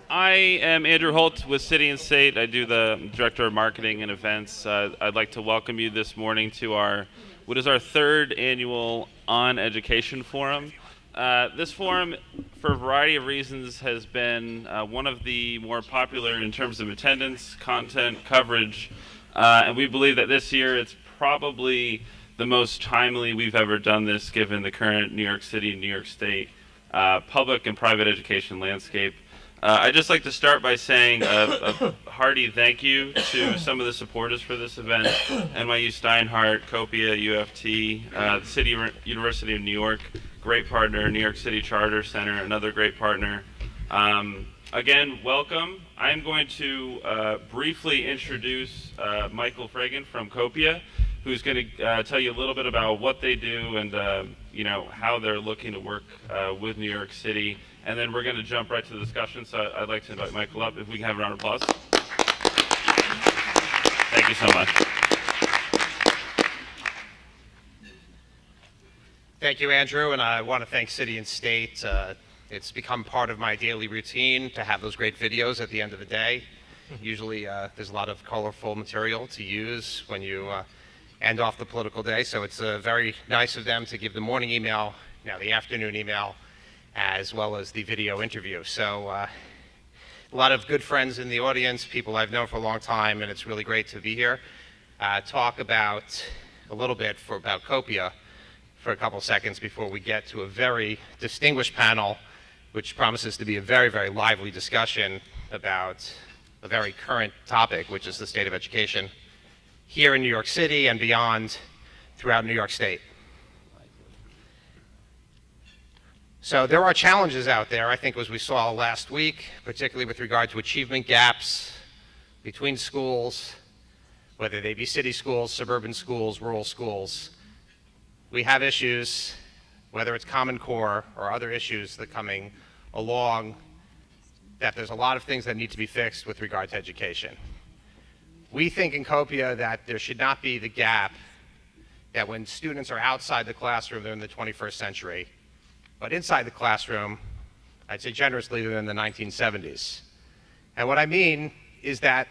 I am Andrew Holt with City and State. I do the Director of Marketing and Events. I'd like to welcome you this morning to what is our third annual On Education Forum. This forum, for a variety of reasons, has been one of the more popular in terms of attendance, content, coverage, and we believe that this year it's probably the most timely we've ever done this given the current New York City and New York State public and private education landscape. I'd just like to start by saying a hearty thank you to some of the supporters for this event: NYU Steinhardt, Copia, UFT, the University of New York, great partner, New York City Charter Center, another great partner. Again, welcome. I'm going to briefly introduce Michael Flanagan from Copia, who's going to tell you a little bit about what they do and how they're looking to work with New York City. And then we're going to jump right to the discussion. So I'd like to invite Michael up. If we can have a round of applause. Thank you so much. Thank you, Andrew, and I want to thank City and State. It's become part of my daily routine to have those great videos at the end of the day. Usually there's a lot of colorful material to use when you end off the political day, so it's very nice of them to give the morning email, now the afternoon email, as well as the video interview. So a lot of good friends in the audience, people I've known for a long time, and it's really great to be here. Talk about a little bit about Copia for a couple seconds before we get to a very distinguished panel, which promises to be a very, very lively discussion about a very current topic, which is the state of education here in New York City and beyond throughout New York State. So there are challenges out there, I think, as we saw last week, particularly with regard to achievement gaps between schools, whether they be city schools, suburban schools, rural schools. We have issues, whether it's Common Core or other issues that are coming along, that there's a lot of things that need to be fixed with regard to education. We think in Copia that there should not be the gap that when students are outside the classroom, they're in the 21st century, but inside the classroom, I'd say generously, they're in the 1970s. And what I mean is that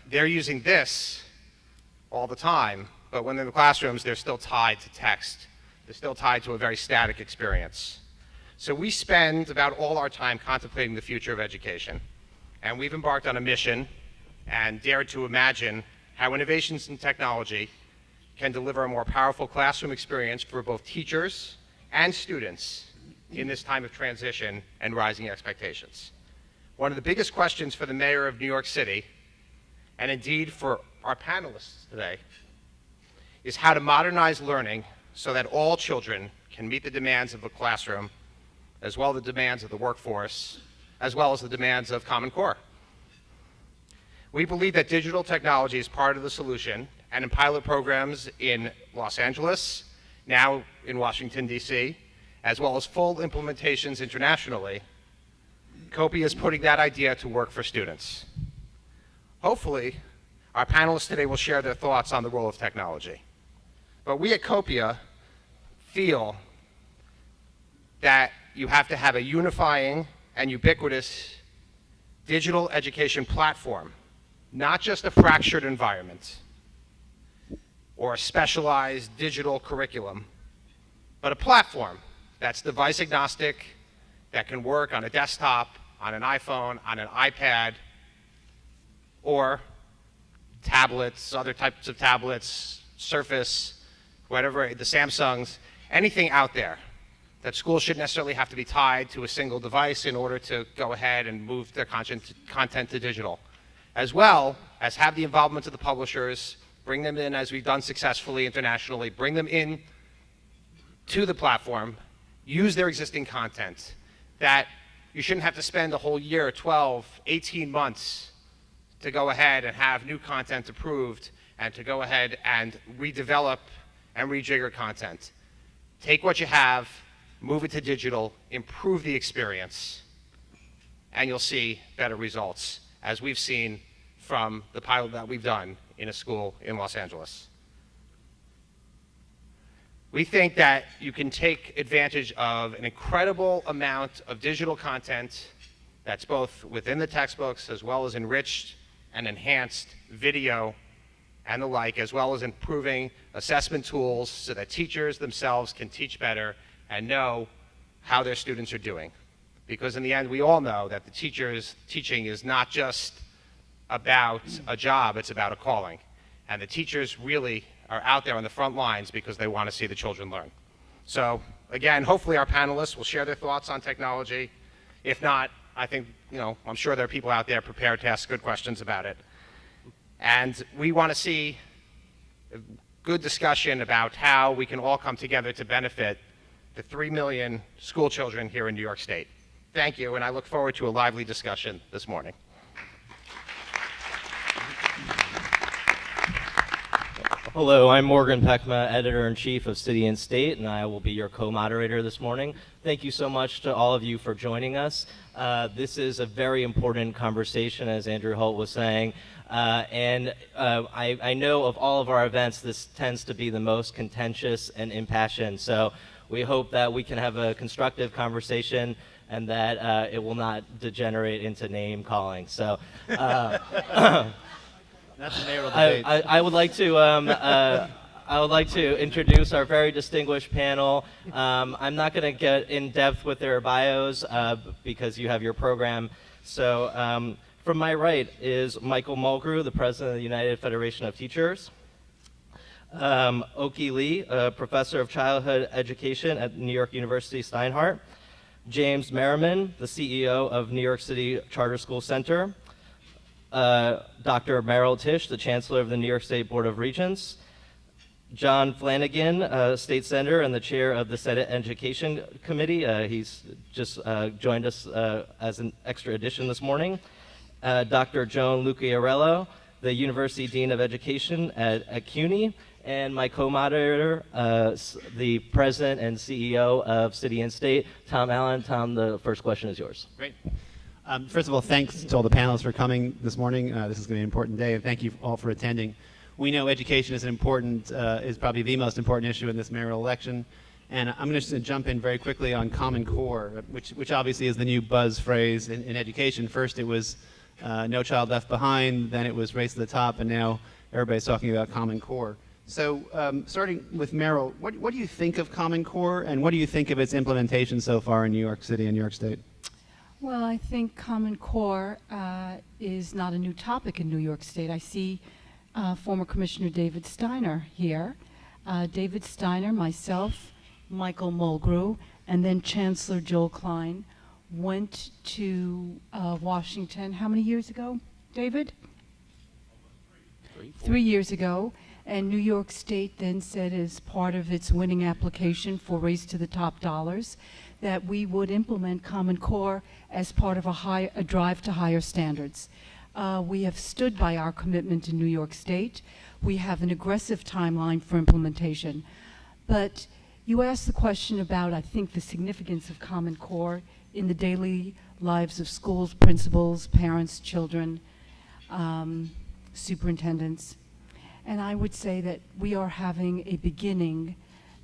they're using this all the time, but when they're in the classrooms, they're still tied to text. They're still tied to a very static experience. So we spend about all our time contemplating the future of education. And we've embarked on a mission and dared to imagine how innovations in technology can deliver a more powerful classroom experience for both teachers and students in this time of transition and rising expectations. One of the biggest questions for the mayor of New York City, and indeed for our panelists today, is how to modernize learning so that all children can meet the demands of the classroom, as well as the demands of the workforce, as well as the demands of Common Core. We believe that digital technology is part of the solution, and in pilot programs in Los Angeles, now in Washington, D.C., as well as full implementations internationally, Copia is putting that idea to work for students. Hopefully, our panelists today will share their thoughts on the role of technology. But we at Copia feel that you have to have a unifying and ubiquitous digital education platform, not just a fractured environment or a specialized digital curriculum, but a platform that's device agnostic, that can work on a desktop, on an iPhone, on an iPad, or tablets, other types of tablets, Surface, whatever, the Samsungs, anything out there, that schools shouldn't necessarily have to be tied to a single device in order to go ahead and move their content to digital, as well as have the involvement of the publishers, bring them in as we've done successfully internationally, bring them in to the platform, use their existing content, that you shouldn't have to spend a whole year, 12, 18 months to go ahead and have new content approved and to go ahead and redevelop and rejigger content. Take what you have, move it to digital, improve the experience, and you'll see better results, as we've seen from the pilot that we've done in a school in Los Angeles. We think that you can take advantage of an incredible amount of digital content that's both within the textbooks as well as enriched and enhanced video and the like, as well as improving assessment tools so that teachers themselves can teach better and know how their students are doing. Because in the end, we all know that the teaching is not just about a job, it's about a calling. And the teachers really are out there on the front lines because they want to see the children learn. So again, hopefully our panelists will share their thoughts on technology. If not, I think, I'm sure there are people out there prepared to ask good questions about it. And we want to see a good discussion about how we can all come together to benefit the 3 million school children here in New York State. Thank you, and I look forward to a lively discussion this morning. Hello, I'm Morgan Peckma, Editor-in-Chief of City and State, and I will be your co-moderator this morning. Thank you so much to all of you for joining us. This is a very important conversation, as Andrew Holt was saying, I know of all of our events, this tends to be the most contentious and impassioned, so we hope that we can have a constructive conversation and that it will not degenerate into name calling. So. That's the mayoral debate. I would like to introduce our very distinguished panel. I'm not going to get in depth with their bios because you have your program. So from my right is Michael Mulgrew, the president of the United Federation of Teachers. Oki Lee, a professor of childhood education at New York University Steinhardt. James Merriman, the CEO of New York City Charter School Center. Dr. Merryl Tisch, the Chancellor of the New York State Board of Regents. John Flanagan, State Senator and the Chair of the Senate Education Committee. He's just joined us as an extra addition this morning. Dr. Joan Lucchiarello, the University Dean of Education at CUNY. And my co-moderator, the President and CEO of City and State, Tom Allen. Tom, the first question is yours. Great. First of all, thanks to all the panelists for coming this morning. This is going to be an important day, and thank you all for attending. We know education is is probably the most important issue in this mayoral election, and I'm just going to jump in very quickly on Common Core, which obviously is the new buzz phrase in education. First, it was No Child Left Behind, then it was Race to the Top, and now everybody's talking about Common Core. So, starting with Merrill, what do you think of Common Core, and what do you think of its implementation so far in New York City and New York State? Well, I think Common Core is not a new topic in New York State. I see former Commissioner David Steiner here. David Steiner, myself, Michael Mulgrew, and then Chancellor Joel Klein went to Washington. How many years ago, David? 3 years ago. And New York State then said, as part of its winning application for Race to the Top dollars, that we would implement Common Core as part of a drive to higher standards. We have stood by our commitment in New York State. We have an aggressive timeline for implementation. But you asked the question about, I think, the significance of Common Core in the daily lives of schools, principals, parents, children, superintendents. And I would say that we are having a beginning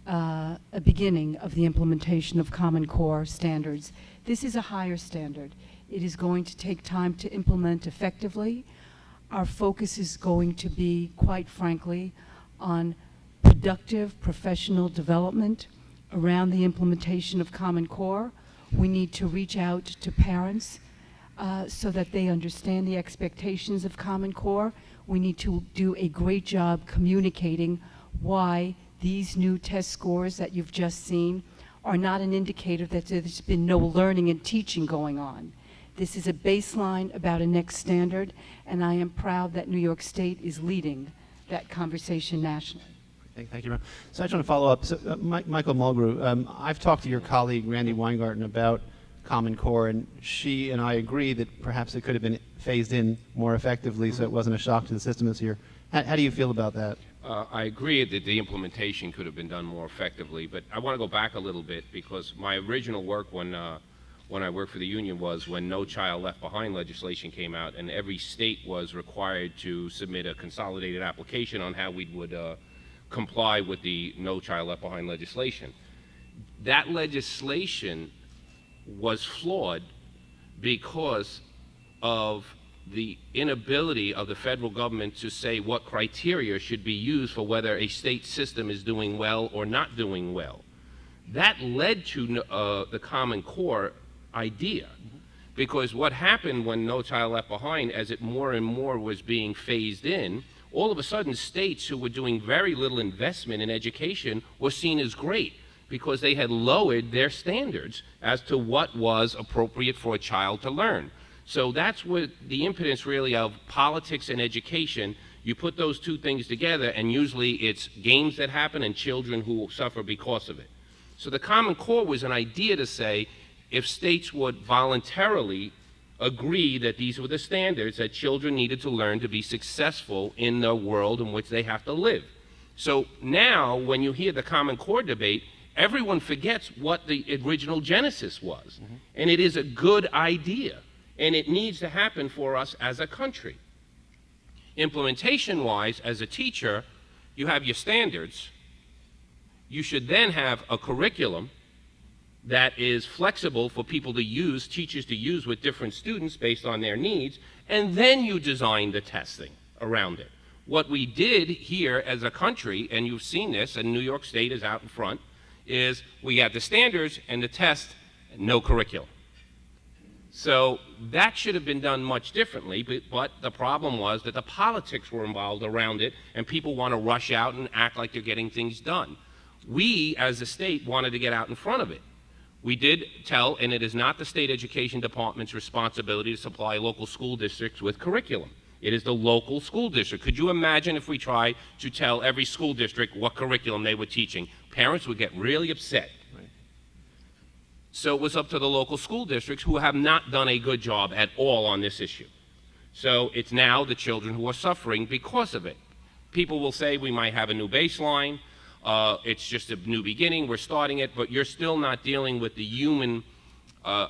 of the implementation of Common Core standards. This is a higher standard. It is going to take time to implement effectively. Our focus is going to be, quite frankly, on productive professional development around the implementation of Common Core. We need to reach out to parents so that they understand the expectations of Common Core. We need to do a great job communicating why these new test scores that you've just seen are not an indicator that there's been no learning and teaching going on. This is a baseline about a next standard, and I am proud that New York State is leading that conversation nationally. Thank you, Ron. So I just want to follow up. So, Michael Mulgrew, I've talked to your colleague, Randy Weingarten, about Common Core, and she and I agree that perhaps it could have been phased in more effectively so it wasn't a shock to the system this year. How do you feel about that? I agree that the implementation could have been done more effectively, but I want to go back a little bit because my original work when I worked for the union was when No Child Left Behind legislation came out, and every state was required to submit a consolidated application on how we would comply with the No Child Left Behind legislation. That legislation was flawed because of the inability of the federal government to say what criteria should be used for whether a state system is doing well or not doing well. That led to the Common Core idea, because what happened when No Child Left Behind, as it more and more was being phased in, all of a sudden states who were doing very little investment in education were seen as great because they had lowered their standards as to what was appropriate for a child to learn. So that's what the impotence really of politics and education. You put those two things together, and usually it's games that happen and children who suffer because of it. So the Common Core was an idea to say, if states would voluntarily agree that these were the standards that children needed to learn to be successful in the world in which they have to live. So now, when you hear the Common Core debate, everyone forgets what the original genesis was. And it is a good idea, and it needs to happen for us as a country. Implementation-wise, as a teacher, you have your standards. You should then have a curriculum that is flexible for people to use, teachers to use with different students based on their needs, and then you design the testing around it. What we did here as a country, and you've seen this, and New York State is out in front, is we have the standards and the test, no curriculum. So that should have been done much differently, but the problem was that the politics were involved around it, and people want to rush out and act like they're getting things done. We, as a state, wanted to get out in front of it. We did tell, and it is not the state education department's responsibility to supply local school districts with curriculum. It is the local school district. Could you imagine if we tried to tell every school district what curriculum they were teaching? Parents would get really upset. Right. So it was up to the local school districts, who have not done a good job at all on this issue. So it's now the children who are suffering because of it. People will say we might have a new baseline. It's just a new beginning, we're starting it, but you're still not dealing with the human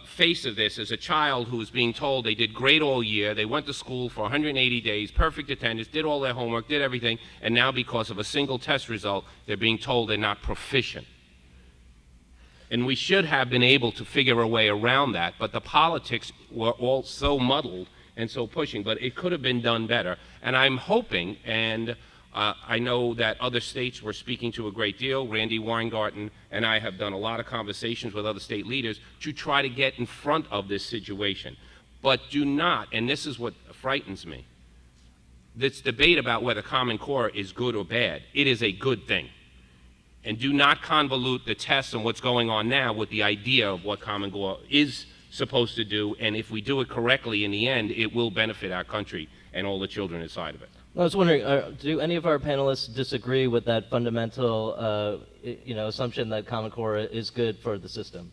face of this as a child who is being told they did great all year, they went to school for 180 days, perfect attendance, did all their homework, did everything, and now because of a single test result, they're being told they're not proficient. And we should have been able to figure a way around that, but the politics were all so muddled and so pushing, but it could have been done better. And I'm hoping, and I know that other states were speaking to a great deal. Randy Weingarten and I have done a lot of conversations with other state leaders to try to get in front of this situation. But do not, and this is what frightens me, this debate about whether Common Core is good or bad. It is a good thing. And do not convolute the tests and what's going on now with the idea of what Common Core is supposed to do, and if we do it correctly in the end, it will benefit our country and all the children inside of it. I was wondering, do any of our panelists disagree with that fundamental, assumption that Common Core is good for the system?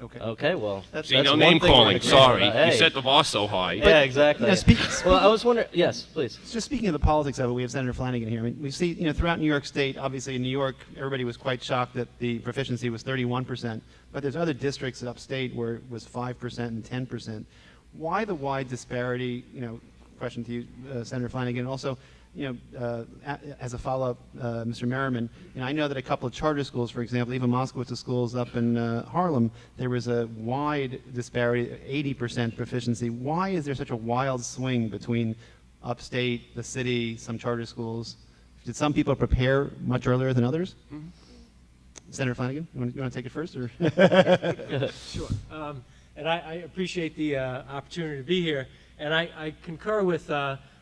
Okay. Okay, well, See, no name calling, sorry. Hey. You set the bar so high. Yeah, exactly. Well, I was wondering, yes, please. Just speaking of the politics of it, we have Senator Flanagan here. I mean, we see, throughout New York State, obviously in New York, everybody was quite shocked that the proficiency was 31%, but there's other districts upstate where it was 5% and 10%. Why the wide disparity? Question to you, Senator Flanagan. Also, as a follow-up, Mr. Merriman, I know that a couple of charter schools, for example, even Moskowitz's schools up in Harlem, there was a wide disparity, 80% proficiency. Why is there such a wild swing between upstate, the city, some charter schools? Did some people prepare much earlier than others? Mm-hmm. Senator Flanagan, you want to take it first? Or? Sure. And I appreciate the opportunity to be here. And I concur with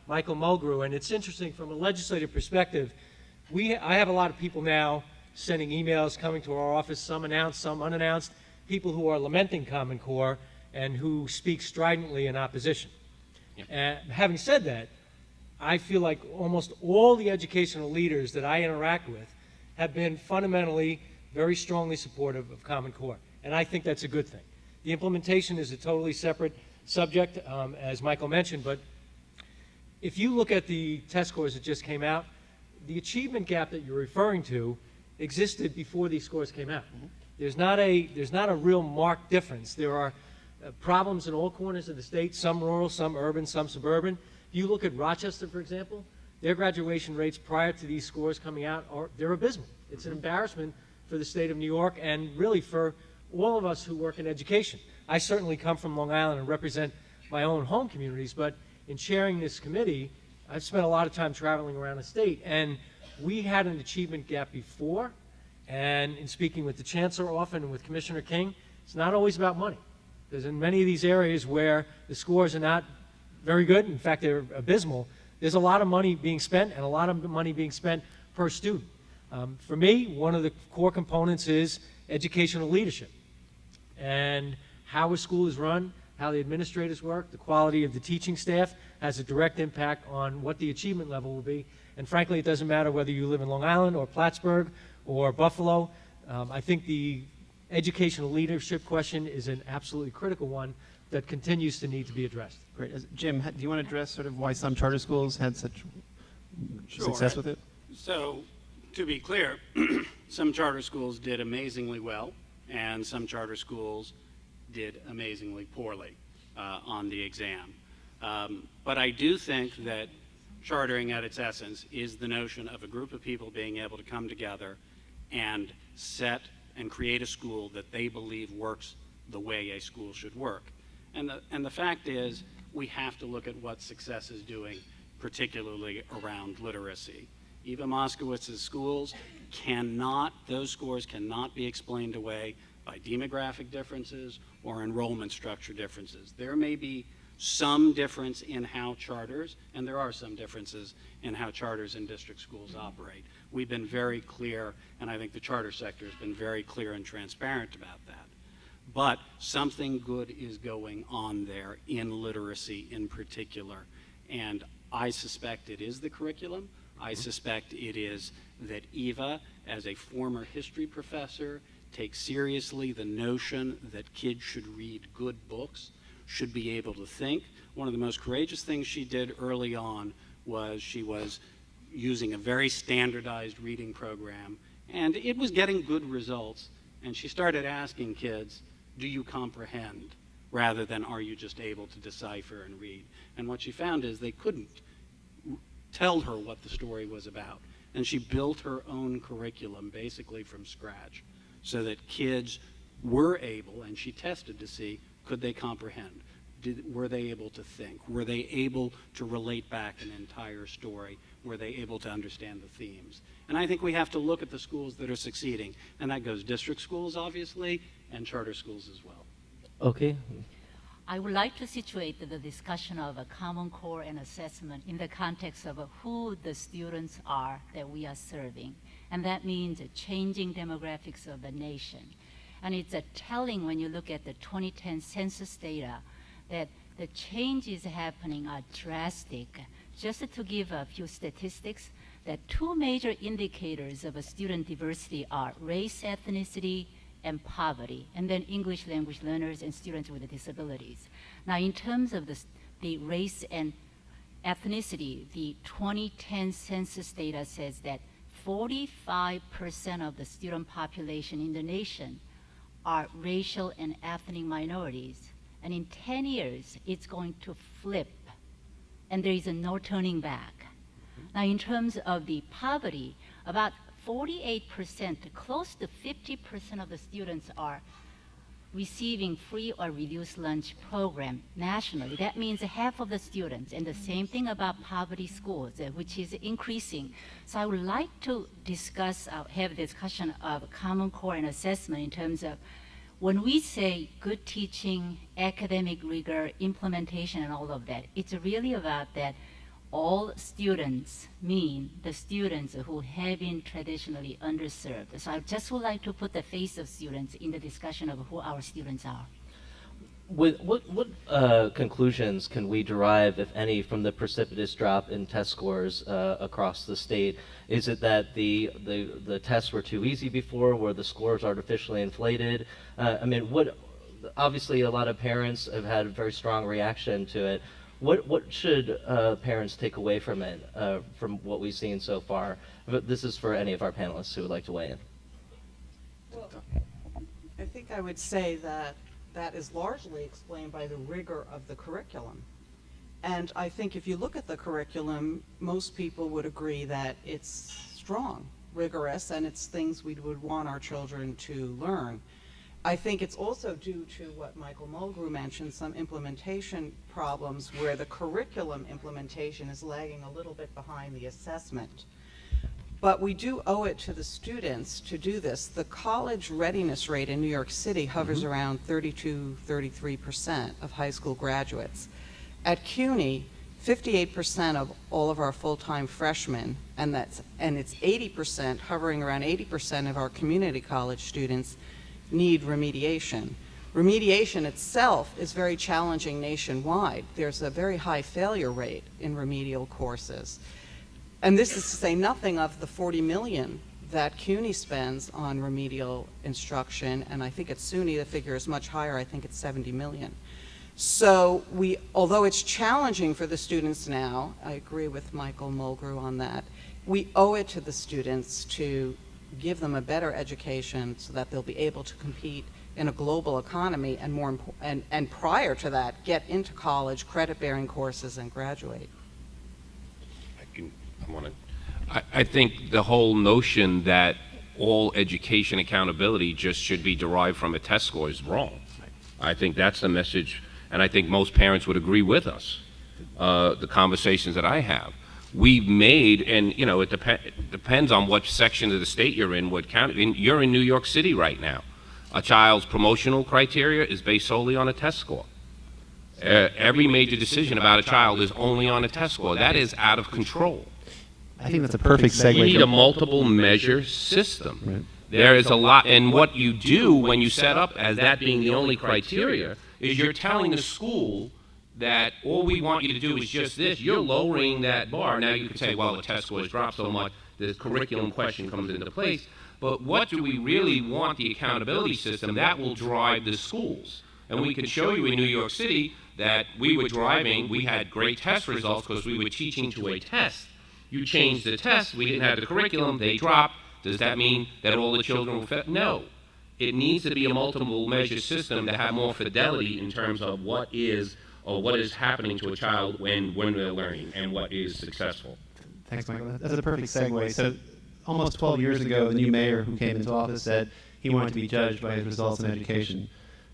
Michael Mulgrew. And it's interesting from a legislative perspective. I have a lot of people now sending emails coming to our office, some announced, some unannounced, people who are lamenting Common Core and who speak stridently in opposition. Yeah. Having said that, I feel like almost all the educational leaders that I interact with have been fundamentally very strongly supportive of Common Core. And I think that's a good thing. The implementation is a totally separate subject, as Michael mentioned, but if you look at the test scores that just came out, the achievement gap that you're referring to existed before these scores came out. Mm-hmm. There's not a real marked difference. There are problems in all corners of the state, some rural, some urban, some suburban. If you look at Rochester, for example, their graduation rates prior to these scores coming out they're abysmal. It's an embarrassment for the state of New York and really for all of us who work in education. I certainly come from Long Island and represent my own home communities, but in chairing this committee, I've spent a lot of time traveling around the state, and we had an achievement gap before, and in speaking with the chancellor often and with Commissioner King, it's not always about money. Because in many of these areas where the scores are not very good, in fact they're abysmal, there's a lot of money being spent and a lot of money being spent per student. For me, one of the core components is educational leadership. And how a school is run, how the administrators work, the quality of the teaching staff has a direct impact on what the achievement level will be. And frankly, it doesn't matter whether you live in Long Island or Plattsburgh or Buffalo. I think the educational leadership question is an absolutely critical one that continues to need to be addressed. Great. Jim, do you want to address sort of why some charter schools had such success with it? So, to be clear, some charter schools did amazingly well, and some charter schools did amazingly poorly on the exam. But I do think that chartering at its essence is the notion of a group of people being able to come together and set and create a school that they believe works the way a school should work. And the fact is, we have to look at what success is doing, particularly around literacy. Eva Moskowitz's schools those scores cannot be explained away by demographic differences or enrollment structure differences. There may be some difference in how charters, and there are some differences in how charters and district schools operate. We've been very clear, and I think the charter sector has been very clear and transparent about that. But something good is going on there in literacy in particular. And I suspect it is the curriculum. I suspect it is that Eva, as a former history professor, takes seriously the notion that kids should read good books, should be able to think. One of the most courageous things she did early on was she was using a very standardized reading program, and it was getting good results. And she started asking kids, do you comprehend, rather than are you just able to decipher and read? And what she found is they couldn't tell her what the story was about. And she built her own curriculum basically from scratch so that kids were able, and she tested to see, could they comprehend? Were they able to think? Were they able to relate back an entire story? Were they able to understand the themes? And I think we have to look at the schools that are succeeding, and that goes district schools, obviously, and charter schools as well. Okay. I would like to situate the discussion of a Common Core and assessment in the context of who the students are that we are serving. And that means changing demographics of the nation. And it's telling when you look at the 2010 census data that the changes happening are drastic. Just to give a few statistics, that two major indicators of a student diversity are race, ethnicity, and poverty, and then English language learners and students with disabilities. Now, in terms of the race and ethnicity, the 2010 census data says that 45% of the student population in the nation are racial and ethnic minorities. And in 10 years, it's going to flip, and there is no turning back. Now, in terms of the poverty, about 48%, close to 50% of the students are receiving free or reduced lunch program nationally. That means half of the students, and the same thing about poverty schools, which is increasing. So I would like to discuss, have a discussion of Common Core and assessment in terms of when we say good teaching, academic rigor, implementation, and all of that, it's really about that all students mean the students who have been traditionally underserved. So I just would like to put the face of students in the discussion of who our students are. What conclusions can we derive, if any, from the precipitous drop in test scores across the state? Is it that the tests were too easy before, were the scores artificially inflated? I mean, obviously a lot of parents have had a very strong reaction to it. What should parents take away from it, from what we've seen so far? This is for any of our panelists who would like to weigh in. Well, I think I would say that is largely explained by the rigor of the curriculum. And I think if you look at the curriculum, most people would agree that it's strong, rigorous, and it's things we would want our children to learn. I think it's also due to what Michael Mulgrew mentioned, some implementation problems where the curriculum implementation is lagging a little bit behind the assessment. But we do owe it to the students to do this. The college readiness rate in New York City hovers around 32-33% of high school graduates. At CUNY, 58% of all of our full-time freshmen, and it's 80%, hovering around 80% of our community college students need remediation. Remediation itself is very challenging nationwide. There's a very high failure rate in remedial courses. And this is to say nothing of the $40 million that CUNY spends on remedial instruction, and I think at SUNY the figure is much higher. I think it's $70 million. So although it's challenging for the students now, I agree with Michael Mulgrew on that, we owe it to the students to give them a better education so that they'll be able to compete in a global economy, and prior to that, get into college, credit-bearing courses, and graduate. I think the whole notion that all education accountability just should be derived from a test score is wrong. I think that's the message, and I think most parents would agree with us. The conversations that I have, we've made, and you know, it depends on what section of the state you're in, what county. You're in New York City right now. A child's promotional criteria is based solely on a test score. Every major decision about a child is only on a test score. That is out of control. I think that's a perfect segue. You need a multiple measure system. Right. There is a lot, and what you do when you set up as that being the only criteria is you're telling the school that all we want you to do is just this. You're lowering that bar. Now you could say, well, the test scores dropped so much, the curriculum question comes into place. But what do we really want the accountability system that will drive the schools? And we can show you in New York City that we were driving, we had great test results because we were teaching to a test. You changed the test, we didn't have the curriculum, they dropped. Does that mean that all the children will fit? No. It needs to be a multiple measure system to have more fidelity in terms of what is happening to a child when they're learning and what is successful. Thanks, Michael. That's a perfect segue. So almost 12 years ago, the new mayor who came into office said he wanted to be judged by his results in education.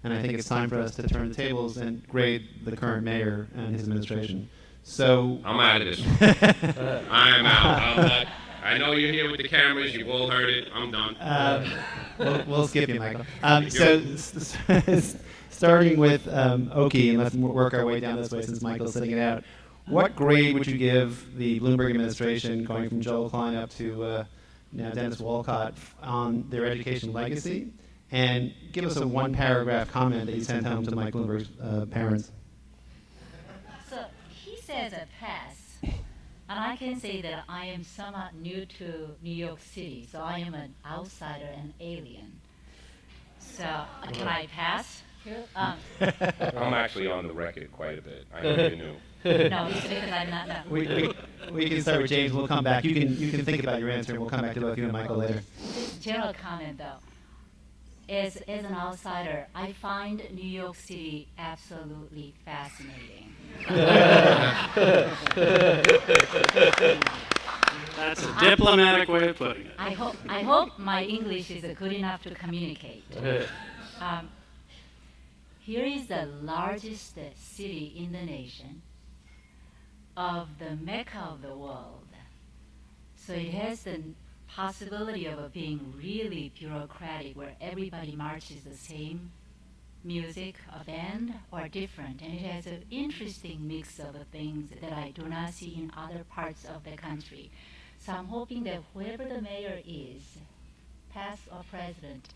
And I think it's time for us to turn the tables and grade the current mayor and his administration. So I'm out of this. I'm out. I know you're here with the cameras. You've all heard it. I'm done. We'll skip you, Michael. Starting with Oki, and let's work our way down this way since Michael's sitting it out. What grade would you give the Bloomberg administration, going from Joel Klein up to now Dennis Walcott, on their education legacy? And give us a one-paragraph comment that you sent home to Mike Bloomberg's parents. So he says a pass, and I can say that I am somewhat new to New York City, so I am an outsider and alien. So can I pass? I'm actually on the record quite a bit. I know you knew. No, it's because I'm not. No. We can start with James. We'll come back. You can think about your answer, and we'll come back to both you and Michael later. General comment, though. As an outsider, I find New York City absolutely fascinating. That's a diplomatic way of putting it. I hope my English is good enough to communicate. Here is the largest city in the nation, of the Mecca of the world. So it has the possibility of being really bureaucratic, where everybody marches the same music, a band, or different. And it has an interesting mix of things that I do not see in other parts of the country. So I'm hoping that whoever the mayor is, past or present,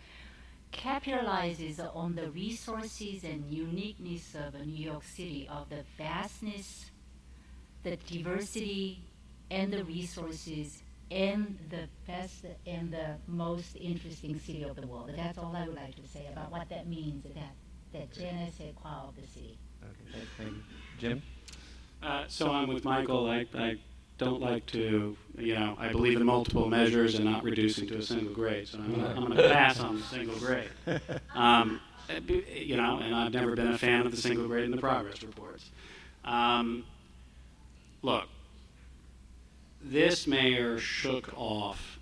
capitalizes on the resources and uniqueness of New York City, of the vastness, the diversity, and the resources, and the best and the most interesting city of the world. That's all I would like to say about what that means, that Janice said, qual of the city. Okay, thank you. Jim? So I'm with Michael. I don't like to, I believe in multiple measures and not reducing to a single grade. So I'm going to pass on the single grade. And I've never been a fan of the single grade in the progress reports. Look, this mayor shook off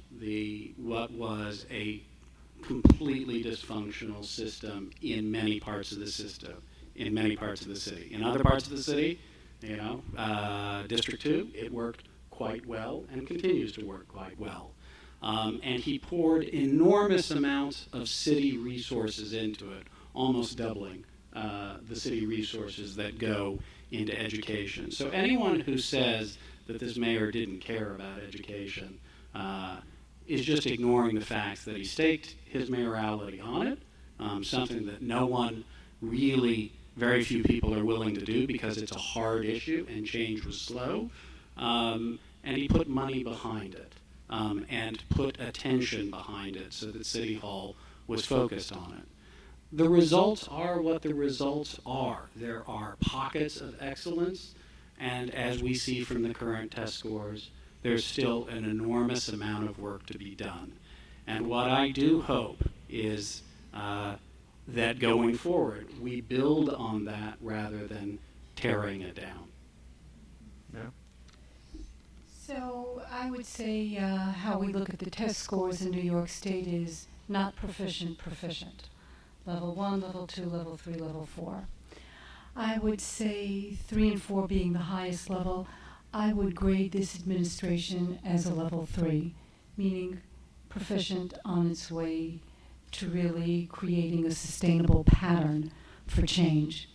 what was a completely dysfunctional system in many parts of the system, in many parts of the city. In other parts of the city, District 2, it worked quite well and continues to work quite well. And he poured enormous amounts of city resources into it, almost doubling the city resources that go into education. So anyone who says that this mayor didn't care about education is just ignoring the fact that he staked his mayoralty on it, something that no one really, very few people are willing to do because it's a hard issue and change was slow. And he put money behind it and put attention behind it so that City Hall was focused on it. The results are what the results are. There are pockets of excellence, and as we see from the current test scores, there's still an enormous amount of work to be done. And what I do hope is that going forward, we build on that rather than tearing it down. Yeah. So I would say how we look at the test scores in New York State is not proficient. Level 1, level 2, level 3, level 4. I would say 3 and 4 being the highest level. I would grade this administration as a level 3, meaning proficient on its way to really creating a sustainable pattern for change.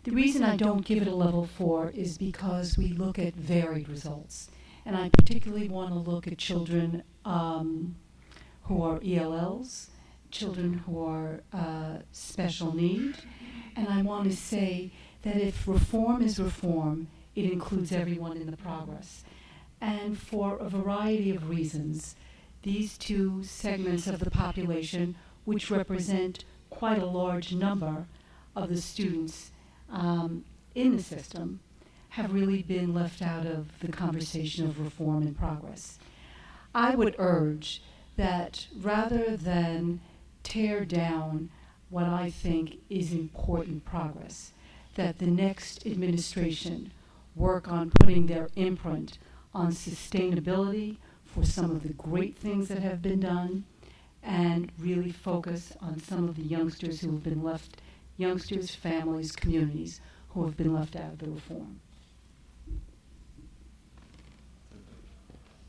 The reason I don't give it a level 4 is because we look at varied results. And I particularly want to look at children who are ELLs, children who are special need. And I want to say that if reform is reform, it includes everyone in the progress. And for a variety of reasons, these two segments of the population, which represent quite a large number of the students in the system, have really been left out of the conversation of reform and progress. I would urge that rather than tear down what I think is important progress, that the next administration work on putting their imprint on sustainability for some of the great things that have been done, and really focus on some of the youngsters who have been left, youngsters, families, communities who have been left out of the reform.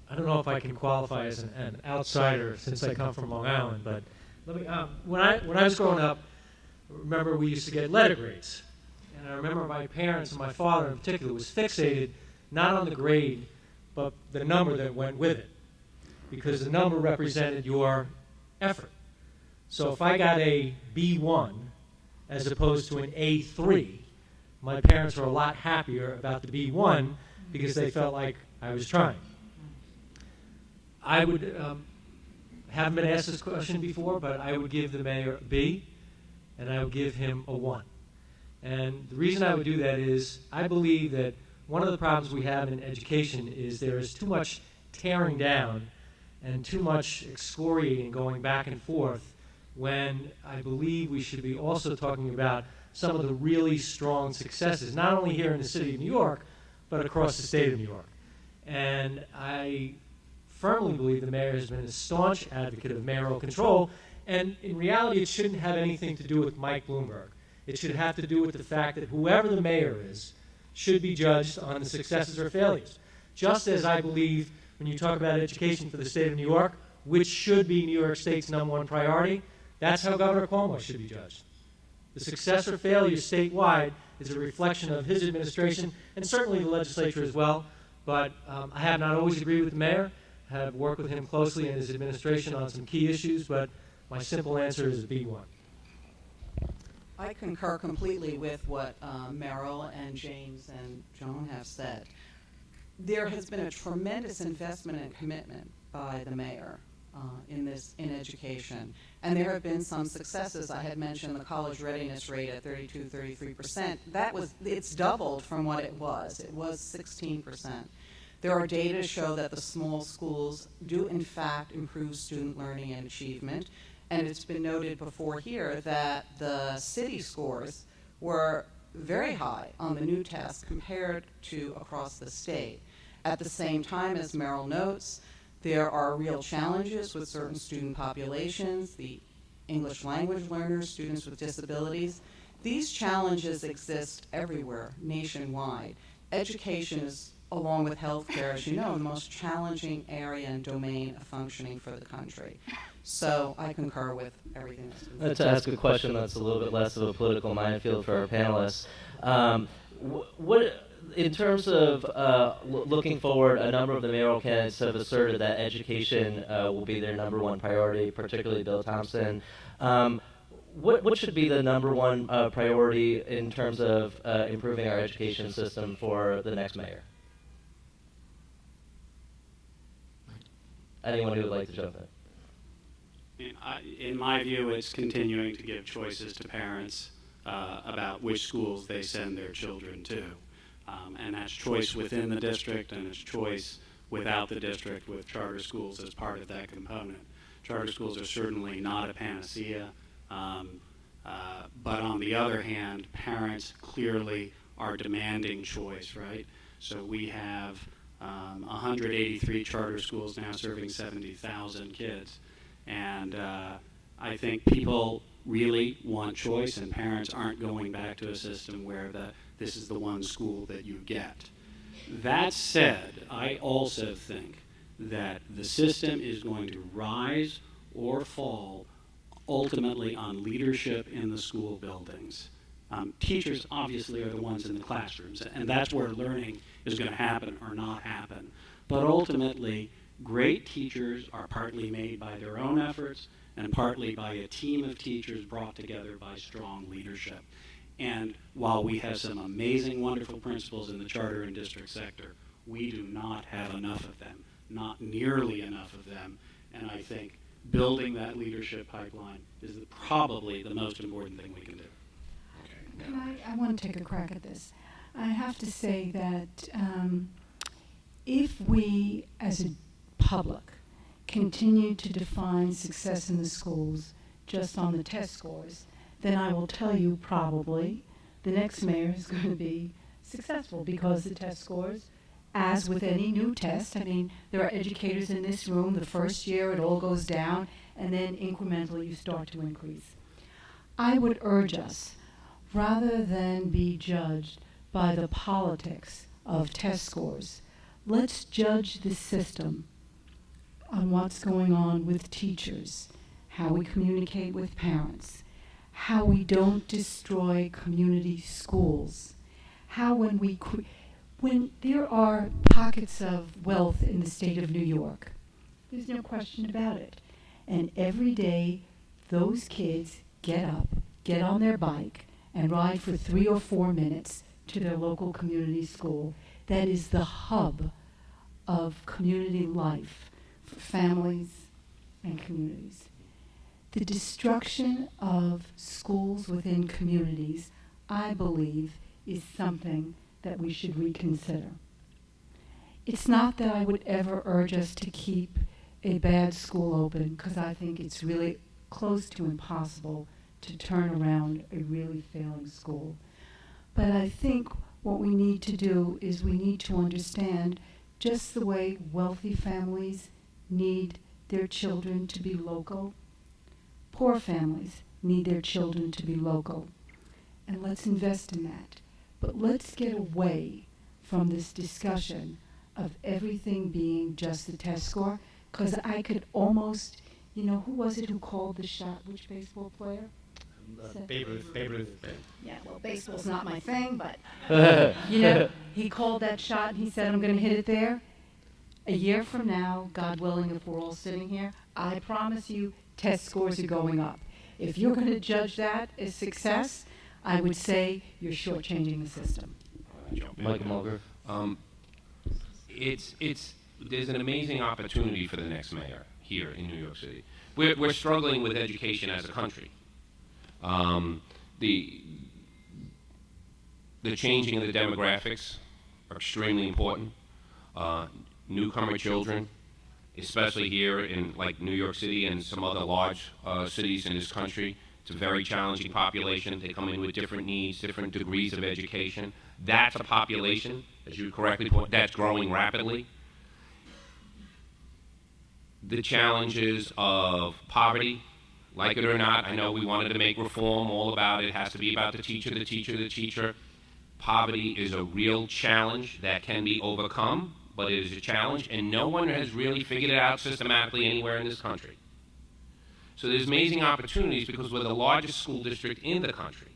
I don't know if I can qualify as an outsider since I come from Long Island, but let me, when I was growing up, remember we used to get letter grades. And I remember my parents and my father in particular was fixated not on the grade, but the number that went with it. Because the number represented your effort. So if I got a B1 as opposed to an A3, my parents were a lot happier about the B1 because they felt like I was trying. I would, haven't been asked this question before, but I would give the mayor a B, and I would give him a 1. And the reason I would do that is I believe that one of the problems we have in education is there is too much tearing down and too much excoriating going back and forth, when I believe we should be also talking about some of the really strong successes, not only here in the city of New York, but across the state of New York. And I firmly believe the mayor has been a staunch advocate of mayoral control, and in reality it shouldn't have anything to do with Mike Bloomberg. It should have to do with the fact that whoever the mayor is should be judged on the successes or failures. Just as I believe when you talk about education for the state of New York, which should be New York State's #1 priority, that's how Governor Cuomo should be judged. The success or failure statewide is a reflection of his administration, and certainly the legislature as well. But I have not always agreed with the mayor, have worked with him closely in his administration on some key issues, but my simple answer is B1. I concur completely with what Merrill and James and Joan have said. There has been a tremendous investment and commitment by the mayor in education, and there have been some successes. I had mentioned the college readiness rate at 33%. It's doubled from what it was. It was 16%. There are data to show that the small schools do in fact improve student learning and achievement. And it's been noted before here that the city scores were very high on the new test compared to across the state. At the same time, as Merrill notes, There are real challenges with certain student populations, the English language learners, students with disabilities. These challenges exist everywhere, nationwide. Education is, along with healthcare, as you know, the most challenging area and domain of functioning for the country. So I concur with everything that's been said. To ask a question that's a little bit less of a political minefield for our panelists, what, in terms of looking forward, a number of the mayoral candidates have asserted that education will be their number one priority, particularly Bill Thompson. What should be the number one priority in terms of improving our education system for the next mayor? Anyone who would like to jump in? In my view, it's continuing to give choices to parents about which schools they send their children to. And that's choice within the district, and it's choice without the district with charter schools as part of that component. Charter schools are certainly not a panacea, but on the other hand, parents clearly are demanding choice, right? So we have 183 charter schools now serving 70,000 kids. And I think people really want choice, and parents aren't going back to a system where this is the one school that you get. That said, I also think that the system is going to rise or fall ultimately on leadership in the school buildings. Teachers obviously are the ones in the classrooms, and that's where learning is going to happen or not happen. But ultimately, great teachers are partly made by their own efforts and partly by a team of teachers brought together by strong leadership. And while we have some amazing, wonderful principals in the charter and district sector, we do not have enough of them, not nearly enough of them. And I think building that leadership pipeline is probably the most important thing we can do. I want to take a crack at this. I have to say that if we, as a public, continue to define success in the schools just on the test scores, then I will tell you probably the next mayor is going to be successful, because the test scores, as with any new test, I mean, there are educators in this room, the first year it all goes down, and then incrementally you start to increase. I would urge us, rather than be judged by the politics of test scores, let's judge the system on what's going on with teachers, how we communicate with parents, how we don't destroy community schools, how when there are pockets of wealth in the state of New York, there's no question about it. And every day, those kids get up, get on their bike, and ride for 3 or 4 minutes to their local community school. That is the hub of community life for families and communities. The destruction of schools within communities, I believe, is something that we should reconsider. It's not that I would ever urge us to keep a bad school open, because I think it's really close to impossible to turn around a really failing school. But I think what we need to do is we need to understand, just the way wealthy families need their children to be local, poor families need their children to be local. And let's invest in that. But let's get away from this discussion of everything being just the test score, because I could almost, who was it who called the shot? Which baseball player? Babe Ruth. Yeah, well, baseball's not my thing, but, he called that shot and he said, I'm going to hit it there. A year from now, God willing, if we're all sitting here, I promise you test scores are going up. If you're going to judge that as success, I would say you're shortchanging the system. Michael Mulgrew. There's an amazing opportunity for the next mayor here in New York City. We're struggling with education as a country. The changing of the demographics are extremely important. Newcomer children, especially here in New York City and some other large cities in this country, it's a very challenging population. They come in with different needs, different degrees of education. That's a population, as you correctly point, that's growing rapidly. the challenges of poverty. Like it or not, I know we wanted to make reform all about it. It has to be about the teacher, the teacher, the teacher. Poverty is a real challenge that can be overcome, but it is a challenge, and no one has really figured it out systematically anywhere in this country. So there's amazing opportunities because we're the largest school district in the country.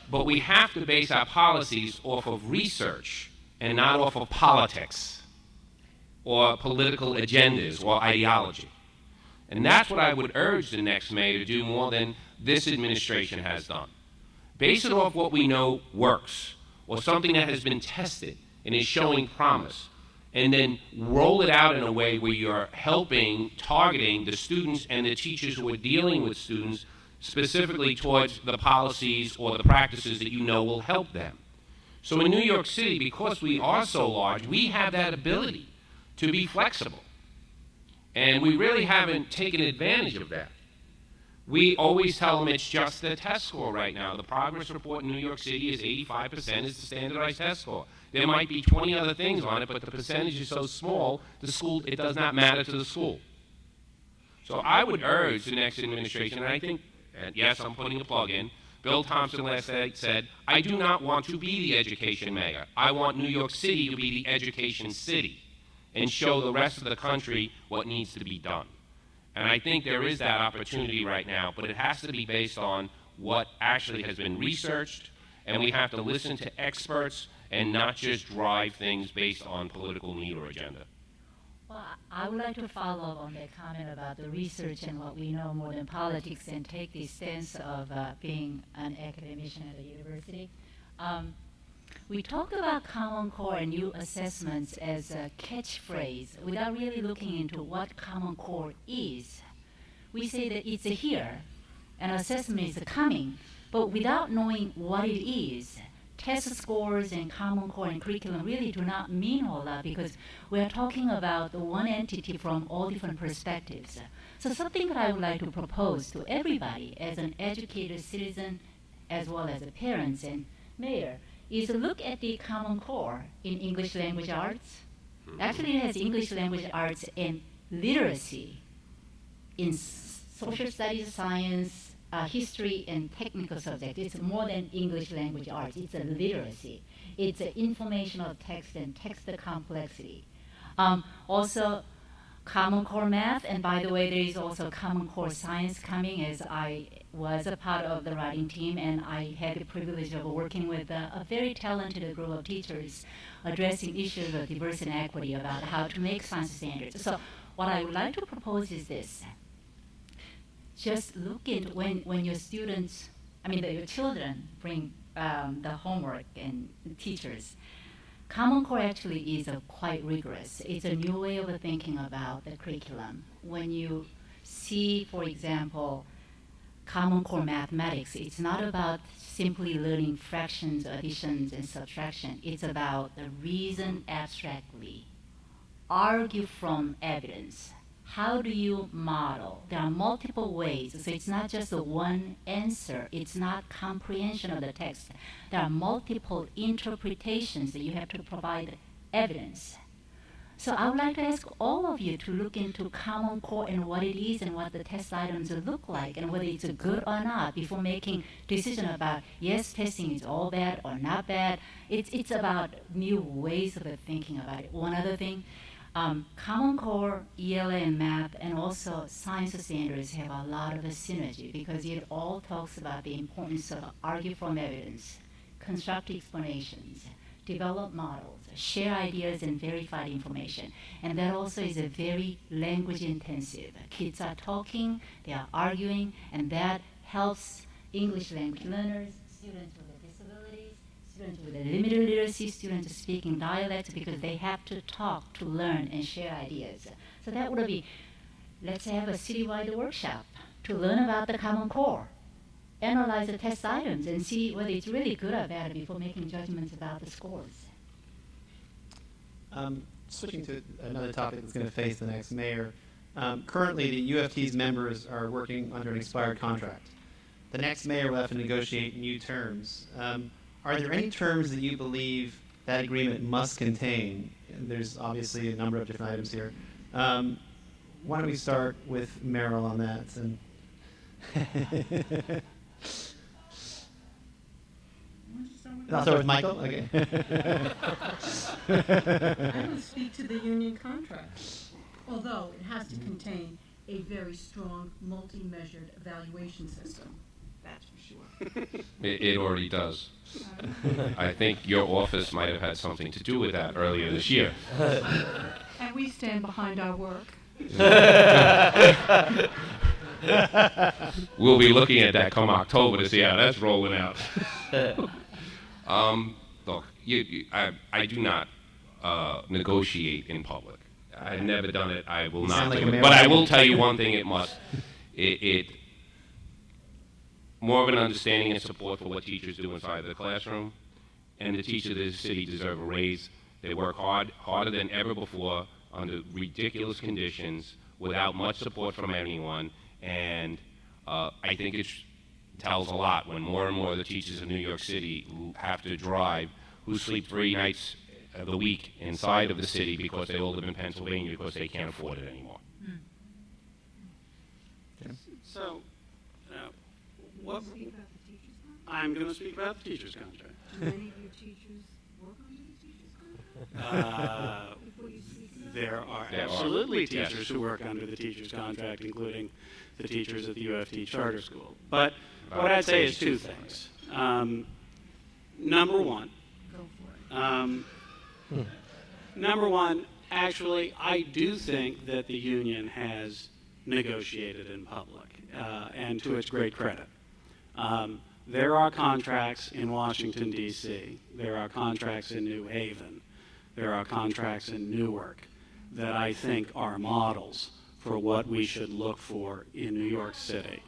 But we have to base our policies off of research and not off of politics or political agendas or ideology. And that's what I would urge the next mayor to do more than this administration has done. Base it off what we know works, or something that has been tested and is showing promise, and then roll it out in a way where you're targeting the students and the teachers who are dealing with students specifically towards the policies or the practices that you know will help them. So in New York City, because we are so large, we have that ability to be flexible. And we really haven't taken advantage of that. We always tell them it's just the test score right now. The progress report in New York City is 85% is the standardized test score. There might be 20 other things on it, but the percentage is so small, it does not matter to the school. So I would urge the next administration, and I think, and yes, I'm putting a plug in, Bill Thompson last night said, I do not want to be the education mayor. I want New York City to be the education city and show the rest of the country what needs to be done. And I think there is that opportunity right now, but it has to be based on what actually has been researched, and we have to listen to experts and not just drive things based on political need or agenda. Well, I would like to follow up on that comment about the research and what we know more than politics and take the stance of being an academician at a university. We talk about Common Core and new assessments as a catchphrase without really looking into what Common Core is. We say that it's here, and assessment is coming, but without knowing what it is. Test scores and Common Core and curriculum really do not mean a whole lot because we're talking about the one entity from all different perspectives. So something that I would like to propose to everybody as an educated citizen as well as the parents and mayor is to look at the Common Core in English language arts. Actually, it has English language arts and literacy in social studies, science, history, and technical subjects. It's more than English language arts. It's a literacy. It's an informational text and text complexity. Also, Common Core math, and by the way, there is also Common Core science coming, as I was a part of the writing team, and I had the privilege of working with a very talented group of teachers addressing issues of diversity and equity about how to make science standards. So what I would like to propose is this. Just look into when your students, your children bring the homework and teachers. Common Core actually is quite rigorous. It's a new way of thinking about the curriculum. When you see, for example, Common Core mathematics, it's not about simply learning fractions, additions, and subtraction. It's about the reason abstractly, argue from evidence. How do you model? There are multiple ways, so it's not just a one answer. It's not comprehension of the text. There are multiple interpretations that you have to provide evidence. So I would like to ask all of you to look into Common Core and what it is and what the test items look like and whether it's good or not before making decision about, yes, testing is all bad or not bad. It's about new ways of thinking about it. One other thing, Common Core, ELA, and math, and also science standards have a lot of a synergy because it all talks about the importance of argue from evidence, construct explanations, develop models, share ideas, and verify information. And that also is a very language intensive. Kids are talking, they are arguing, and that helps English language learners, students with disabilities, students with a limited literacy, students speaking dialects, because they have to talk to learn and share ideas. So that would be, let's have a citywide workshop to learn about the Common Core, analyze the test items, and see whether it's really good or bad before making judgments about the scores. Switching to another topic that's going to face the next mayor. Currently, the UFT's members are working under an expired contract. The next mayor will have to negotiate new terms. Are there any terms that you believe that agreement must contain? There's obviously a number of different items here. why don't we start with Merrill on that? And I'll start with Michael. Okay. I don't speak to the union contract, although it has to contain a very strong multi-measured evaluation system. That's for sure. It already does. I think your office might have had something to do with that earlier this year. And we stand behind our work. We'll be looking at that come October to see how that's rolling out. Look, I do not negotiate in public. I've never done it. I will not do it. But I will tell you one thing: it more of an understanding and support for what teachers do inside the classroom, and the teachers of this city deserve a raise. They work harder than ever before under ridiculous conditions, without much support from anyone, and I think it tells a lot when more and more of the teachers in New York City who have to drive, who sleep 3 nights of the week inside of the city because they all live in Pennsylvania because they can't afford it anymore. So, what I'm going to speak about the teacher's contract. Do many of your teachers work under the teacher's contract? There are absolutely teachers who work under the teacher's contract, including the teachers at the UFT charter school. But what I'd say is two things. Number one, actually, I do think that the union has negotiated in public, and to its great credit. There are contracts in Washington, D.C. There are contracts in New Haven. There are contracts in Newark that I think are models for what we should look for in New York City.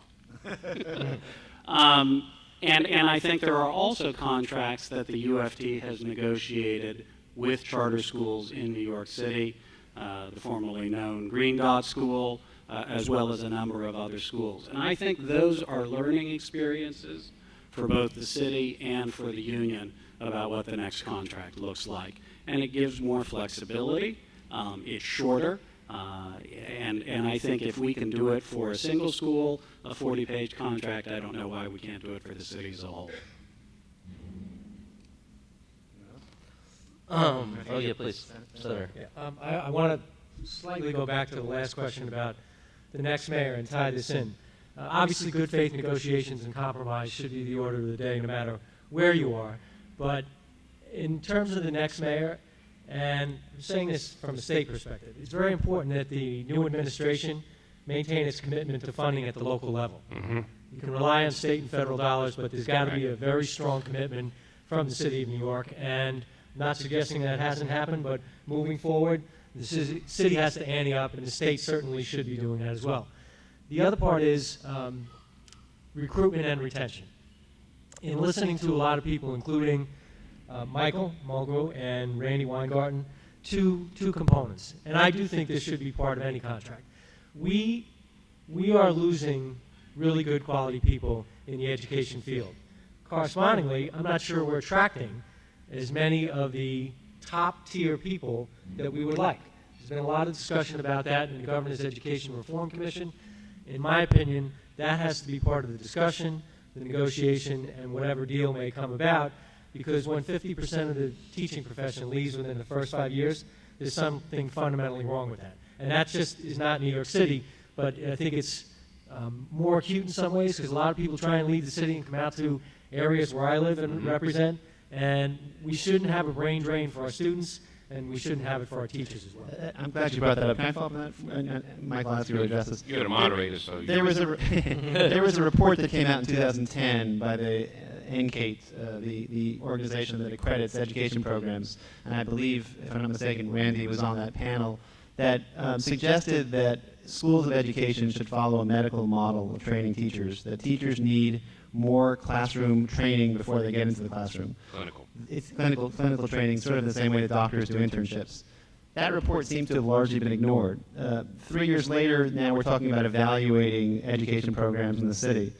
And I think there are also contracts that the UFT has negotiated with charter schools in New York City, the formerly known Green Dot School, as well as a number of other schools. And I think those are learning experiences for both the city and for the union about what the next contract looks like. And it gives more flexibility. It's shorter. And I think if we can do it for a single school, a 40-page contract, I don't know why we can't do it for the city as a whole. Oh yeah, please, Senator. Yeah, I want to slightly go back to the last question about the next mayor and tie this in. Obviously, good faith negotiations and compromise should be the order of the day, no matter where you are. But in terms of the next mayor, and I'm saying this from a state perspective, it's very important that the new administration maintain its commitment to funding at the local level. Mm-hmm. You can rely on state and federal dollars, but there's got to be a very strong commitment from the city of New York. And I'm not suggesting that hasn't happened, but moving forward, the city has to ante up, and the state certainly should be doing that as well. The other part is recruitment and retention. In listening to a lot of people, including Michael Mulgrew and Randy Weingarten, two components. And I do think this should be part of any contract. We are losing really good quality people in the education field. Correspondingly, I'm not sure we're attracting as many of the top tier people that we would like. There's been a lot of discussion about that in the Governor's Education Reform Commission. In my opinion, that has to be part of the discussion, the negotiation, and whatever deal may come about, because when 50% of the teaching profession leaves within the first 5 years, there's something fundamentally wrong with that. And that just is not New York City, but I think it's more acute in some ways, because a lot of people try and leave the city and come out to areas where I live and represent, and we shouldn't have a brain drain for our students, and we shouldn't have it for our teachers as well. I'm glad you brought that up. Can I follow up on that? Michael, I'll ask you to address this. You're the moderator, so there was a report that came out in 2010 by the NCATE, the organization that accredits education programs, and I believe, if I'm not mistaken, Randy was on that panel, that suggested that schools of education should follow a medical model of training teachers, that teachers need more classroom training before they get into the classroom. clinical. It's clinical training, sort of the same way that doctors do internships. That report seems to have largely been ignored. 3 years later, now we're talking about evaluating education programs in the city.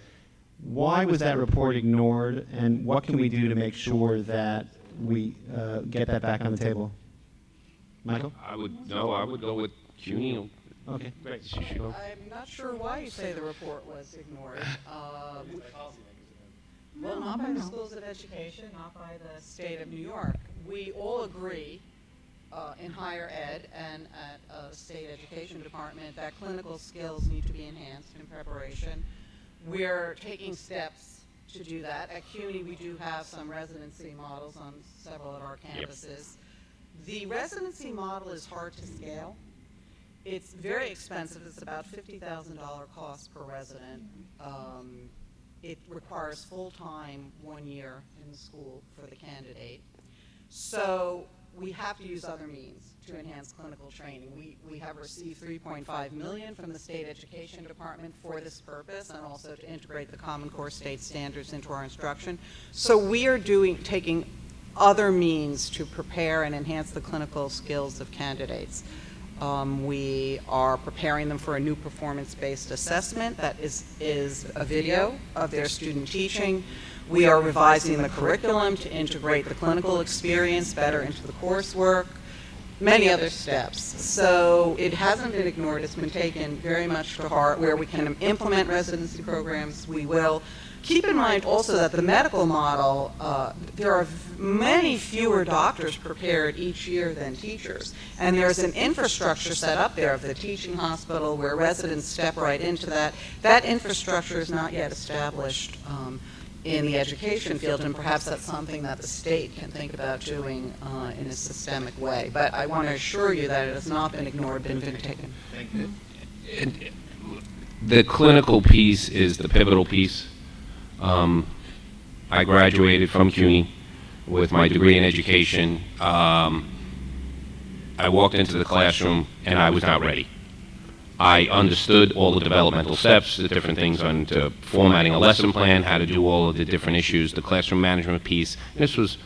Why was that report ignored, and what can we do to make sure that we get that back on the table? Michael? I would go with CUNY. Okay, great. I'm not sure why you say the report was ignored. Well, not by the schools of education, not by the state of New York. We all agree in higher ed and at a state education department that clinical skills need to be enhanced in preparation. We're taking steps to do that. At CUNY, we do have some residency models on several of our campuses. The residency model is hard to scale. It's very expensive. It's about $50,000 cost per resident. It requires full-time 1 year in the school for the candidate. So we have to use other means to enhance clinical training. We have received $3.5 million from the State Education Department for this purpose, and also to integrate the Common Core state standards into our instruction. So we are taking other means to prepare and enhance the clinical skills of candidates. We are preparing them for a new performance-based assessment that is a video of their student teaching. We are revising the curriculum to integrate the clinical experience better into the coursework, many other steps. So it hasn't been ignored. It's been taken very much to heart. Where we can implement residency programs, we will. Keep in mind also that the medical model, there are many fewer doctors prepared each year than teachers. And there's an infrastructure set up there of the teaching hospital where residents step right into that. That infrastructure is not yet established in the education field, and perhaps that's something that the state can think about doing in a systemic way. But I want to assure you that it has not been ignored, been taken. Thank you. The clinical piece is the pivotal piece. I graduated from CUNY with my degree in education. I walked into the classroom and I was not ready. I understood all the developmental steps, the different things on formatting a lesson plan, how to do all of the different issues, the classroom management piece. This was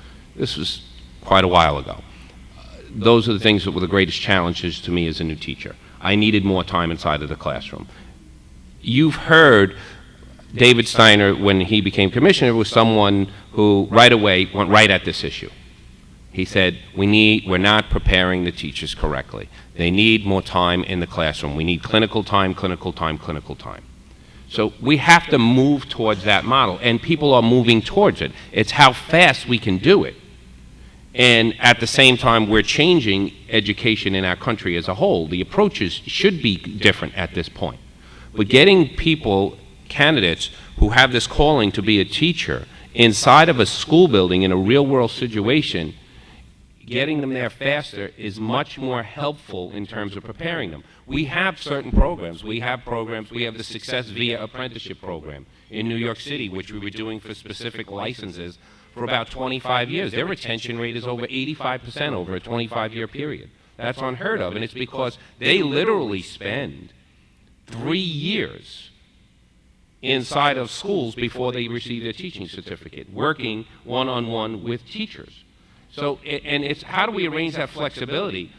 quite a while ago. Those are the things that were the greatest challenges to me as a new teacher. I needed more time inside of the classroom. You've heard David Steiner, when he became commissioner, was someone who right away went right at this issue. He said, we're not preparing the teachers correctly. They need more time in the classroom. We need clinical time, clinical time, clinical time. So we have to move towards that model, and people are moving towards it. It's how fast we can do it. And at the same time, we're changing education in our country as a whole. The approaches should be different at this point. But getting people, candidates who have this calling to be a teacher inside of a school building in a real-world situation, getting them there faster is much more helpful in terms of preparing them. We have certain programs. We have the Success Via Apprenticeship program in New York City, which we were doing for specific licenses for about 25 years. Their retention rate is over 85% over a 25-year period. That's unheard of, and it's because they literally spend 3 years inside of schools before they receive their teaching certificate, working one-on-one with teachers. So, and it's how do we arrange that flexibility?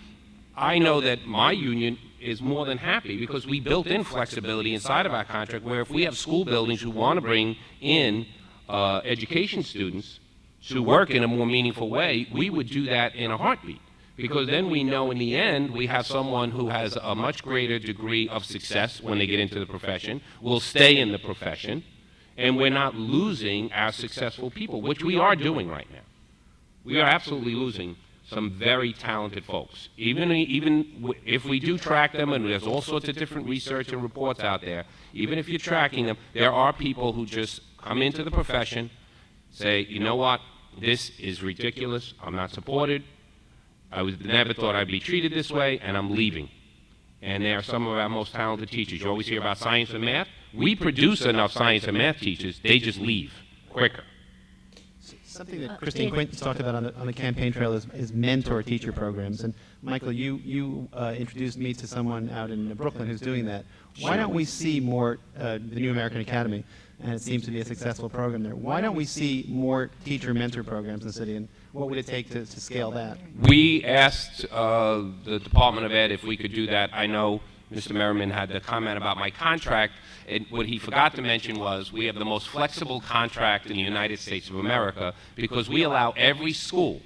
I know that my union is more than happy because we built in flexibility inside of our contract where if we have school buildings who want to bring in education students to work in a more meaningful way, we would do that in a heartbeat. Because then we know in the end we have someone who has a much greater degree of success when they get into the profession, will stay in the profession, and we're not losing our successful people, which we are doing right now. We are absolutely losing some very talented folks. Even if we do track them, and there's all sorts of different research and reports out there, even if you're tracking them, there are people who just come into the profession, say, you know what, this is ridiculous, I'm not supported, I never thought I'd be treated this way, and I'm leaving. And they are some of our most talented teachers. You always hear about science and math. We produce enough science and math teachers, they just leave quicker. Something that Christine Quinton's talked about on the campaign trail is mentor teacher programs. And Michael, you introduced me to someone out in Brooklyn who's doing that. Why don't we see more, the New American Academy, and it seems to be a successful program there. Why don't we see more teacher mentor programs in the city, and what would it take to scale that? We asked the Department of Ed if we could do that. I know Mr. Merriman had the comment about my contract, and what he forgot to mention was we have the most flexible contract in the United States of America because we allow every school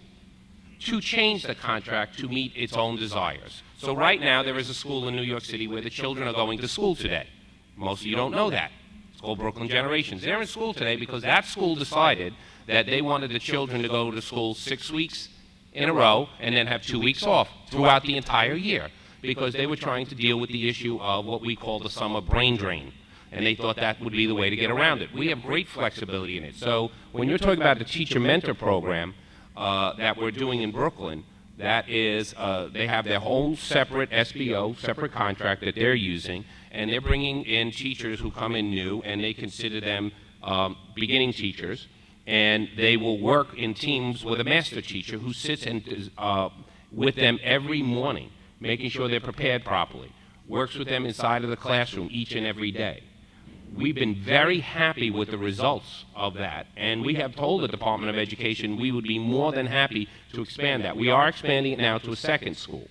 to change the contract to meet its own desires. So right now, there is a school in New York City where the children are going to school today. Most of you don't know that. It's called Brooklyn Generations. They're in school today because that school decided that they wanted the children to go to school 6 weeks in a row and then have 2 weeks off throughout the entire year, because they were trying to deal with the issue of what we call the summer brain drain. And they thought that would be the way to get around it. We have great flexibility in it. So when you're talking about the teacher mentor program that we're doing in Brooklyn, that is, they have their own separate SBO, separate contract that they're using, and they're bringing in teachers who come in new, and they consider them beginning teachers, and they will work in teams with a master teacher who sits and with them every morning, making sure they're prepared properly, works with them inside of the classroom each and every day. We've been very happy with the results of that, and we have told the Department of Education we would be more than happy to expand that. We are expanding it now to a second school,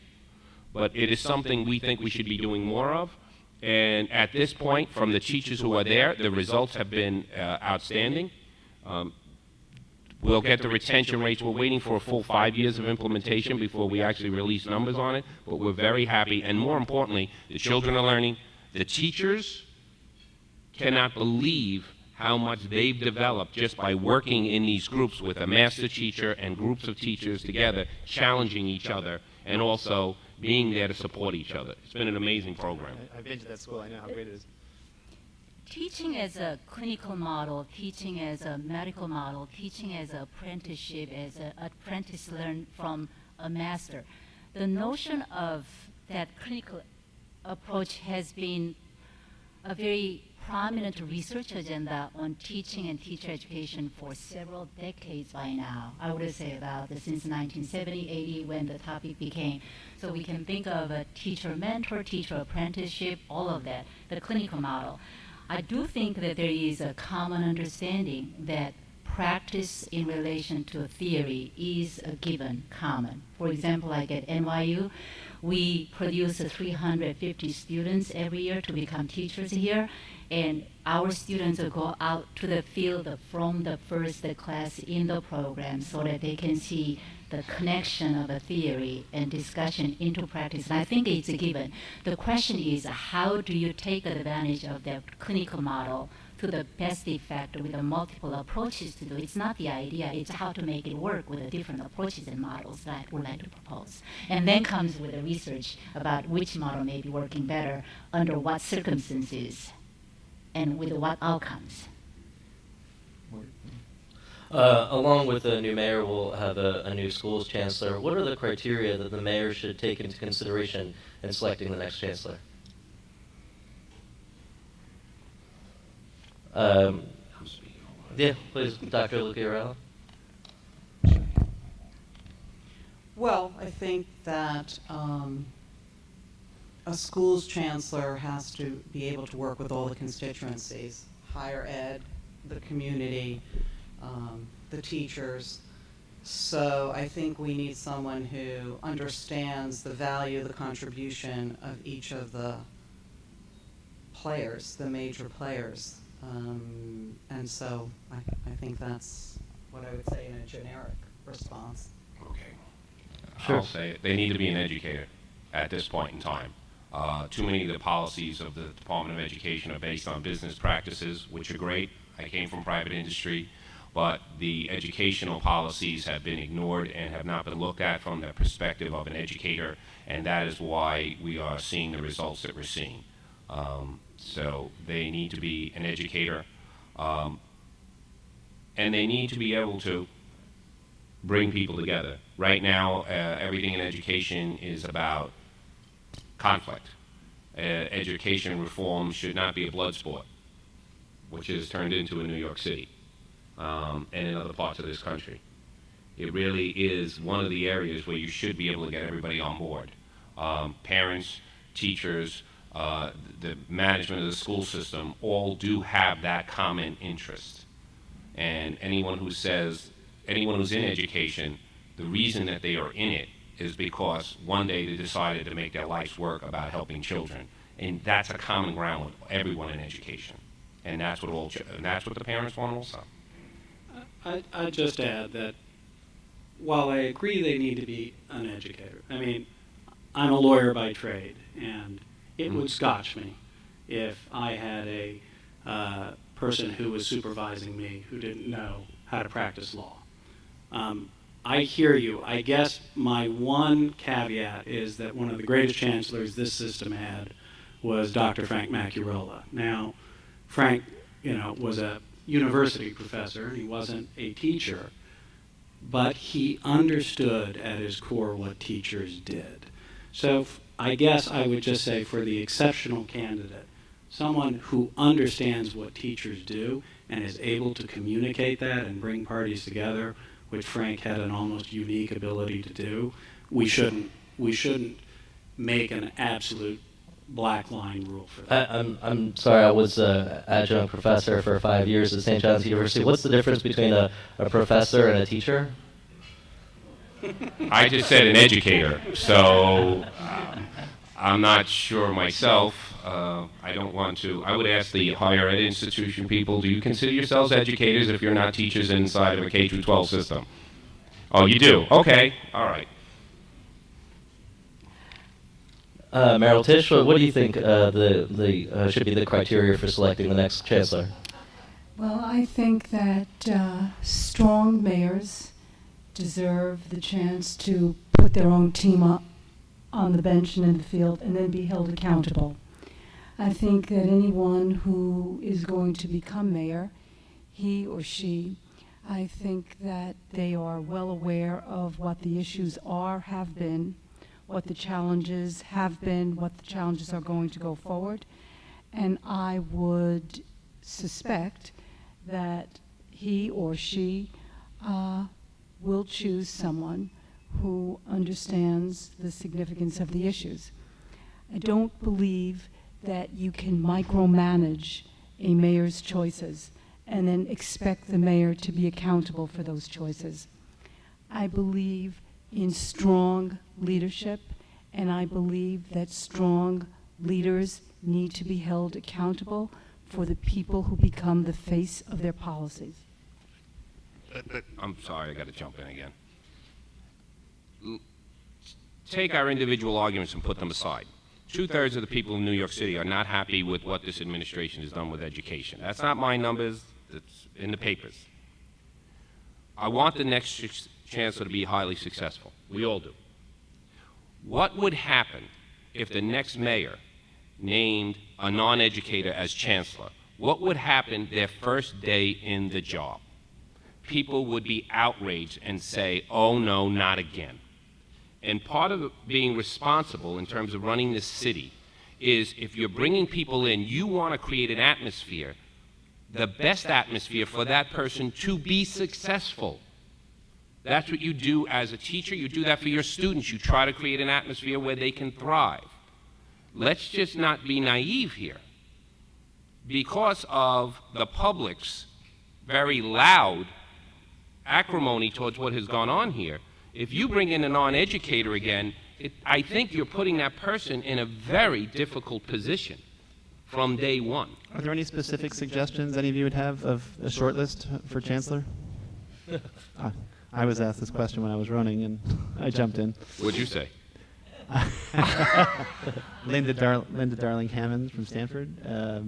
but it is something we think we should be doing more of. And at this point, from the teachers who are there, the results have been outstanding. We'll get the retention rates. We're waiting for a full 5 years of implementation before we actually release numbers on it, but we're very happy. And more importantly, the children are learning. The teachers cannot believe how much they've developed just by working in these groups with a master teacher and groups of teachers together, challenging each other, and also being there to support each other. It's been an amazing program. I've been to that school. I know how great it is. Teaching as a clinical model, teaching as a medical model, teaching as an apprenticeship, as an apprentice learn from a master. The notion of that clinical approach has been a very prominent research agenda on teaching and teacher education for several decades by now. I would say about since 1970, 80, when the topic became. So we can think of a teacher mentor, teacher apprenticeship, all of that, the clinical model. I do think that there is a common understanding that practice in relation to theory is a given common. For example, like at NYU, we produce 350 students every year to become teachers here, and our students will go out to the field from the first class in the program so that they can see the connection of a theory and discussion into practice. And I think it's a given. The question is, how do you take advantage of that clinical model to the best effect with the multiple approaches to do it? It's not the idea, it's how to make it work with the different approaches and models that I would like to propose. And then comes with the research about which model may be working better, under what circumstances, and with what outcomes. Along with the new mayor, we'll have a new schools chancellor. What are the criteria that the mayor should take into consideration in selecting the next chancellor? Yeah, please, Dr. Lucchiarella. Well, I think that a schools chancellor has to be able to work with all the constituencies, higher ed, the community, the teachers. So I think we need someone who understands the value, the contribution of each of the players, the major players. And so I think that's what I would say in a generic response. Okay. Sure. I'll say it. They need to be an educator at this point in time. Too many of the policies of the Department of Education are based on business practices, which are great. I came from private industry, but the educational policies have been ignored and have not been looked at from the perspective of an educator, and that is why we are seeing the results that we're seeing. So they need to be an educator, and they need to be able to bring people together. Right now, everything in education is about conflict. Education reform should not be a blood sport, which is turned into in New York City and in other parts of this country. It really is one of the areas where you should be able to get everybody on board. Parents, teachers, the management of the school system all do have that common interest. And anyone who's in education, the reason that they are in it is because one day they decided to make their life's work about helping children. And that's a common ground with everyone in education. And that's what the parents want also. I'd just add that while I agree they need to be an educator, I mean, I'm a lawyer by trade, and it would scotch me if I had a person who was supervising me who didn't know how to practice law. I hear you. I guess my one caveat is that one of the greatest chancellors this system had was Dr. Frank Macurola. Now, Frank, was a university professor, and he wasn't a teacher, but he understood at his core what teachers did. So I guess I would just say, for the exceptional candidate, someone who understands what teachers do and is able to communicate that and bring parties together, which Frank had an almost unique ability to do, we shouldn't make an absolute black line rule for that. I'm sorry, I was an adjunct professor for 5 years at St. John's University. What's the difference between a professor and a teacher? I just said an educator, so I'm not sure myself. I don't want to. I would ask the higher ed institution people, do you consider yourselves educators if you're not teachers inside of a K-12 system? Oh, you do? Okay, all right. Merrill Tisch, what do you think should be the criteria for selecting the next chancellor? Well, I think that strong mayors deserve the chance to put their own team on the bench and in the field and then be held accountable. I think that anyone who is going to become mayor, he or she, I think that they are well aware of what the issues have been, what the challenges have been, what the challenges are going to go forward. And I would suspect that he or she will choose someone who understands the significance of the issues. I don't believe that you can micromanage a mayor's choices and then expect the mayor to be accountable for those choices. I believe in strong leadership, and I believe that strong leaders need to be held accountable for the people who become the face of their policies. I'm sorry, I got to jump in again. Take our individual arguments and put them aside. 2/3 of the people in New York City are not happy with what this administration has done with education. That's not my numbers, it's in the papers. I want the next chancellor to be highly successful. We all do. What would happen if the next mayor named a non-educator as chancellor? What would happen their first day in the job? People would be outraged and say, oh no, not again. And part of being responsible in terms of running this city is, if you're bringing people in, you want to create an atmosphere, the best atmosphere for that person to be successful. That's what you do as a teacher. You do that for your students. You try to create an atmosphere where they can thrive. Let's just not be naive here. Because of the public's very loud acrimony towards what has gone on here, if you bring in a non-educator again, I think you're putting that person in a very difficult position from day one. Are there any specific suggestions any of you would have of a short list for chancellor? I was asked this question when I was running, and I jumped in. What'd you say? Linda Darling-Hammond from Stanford,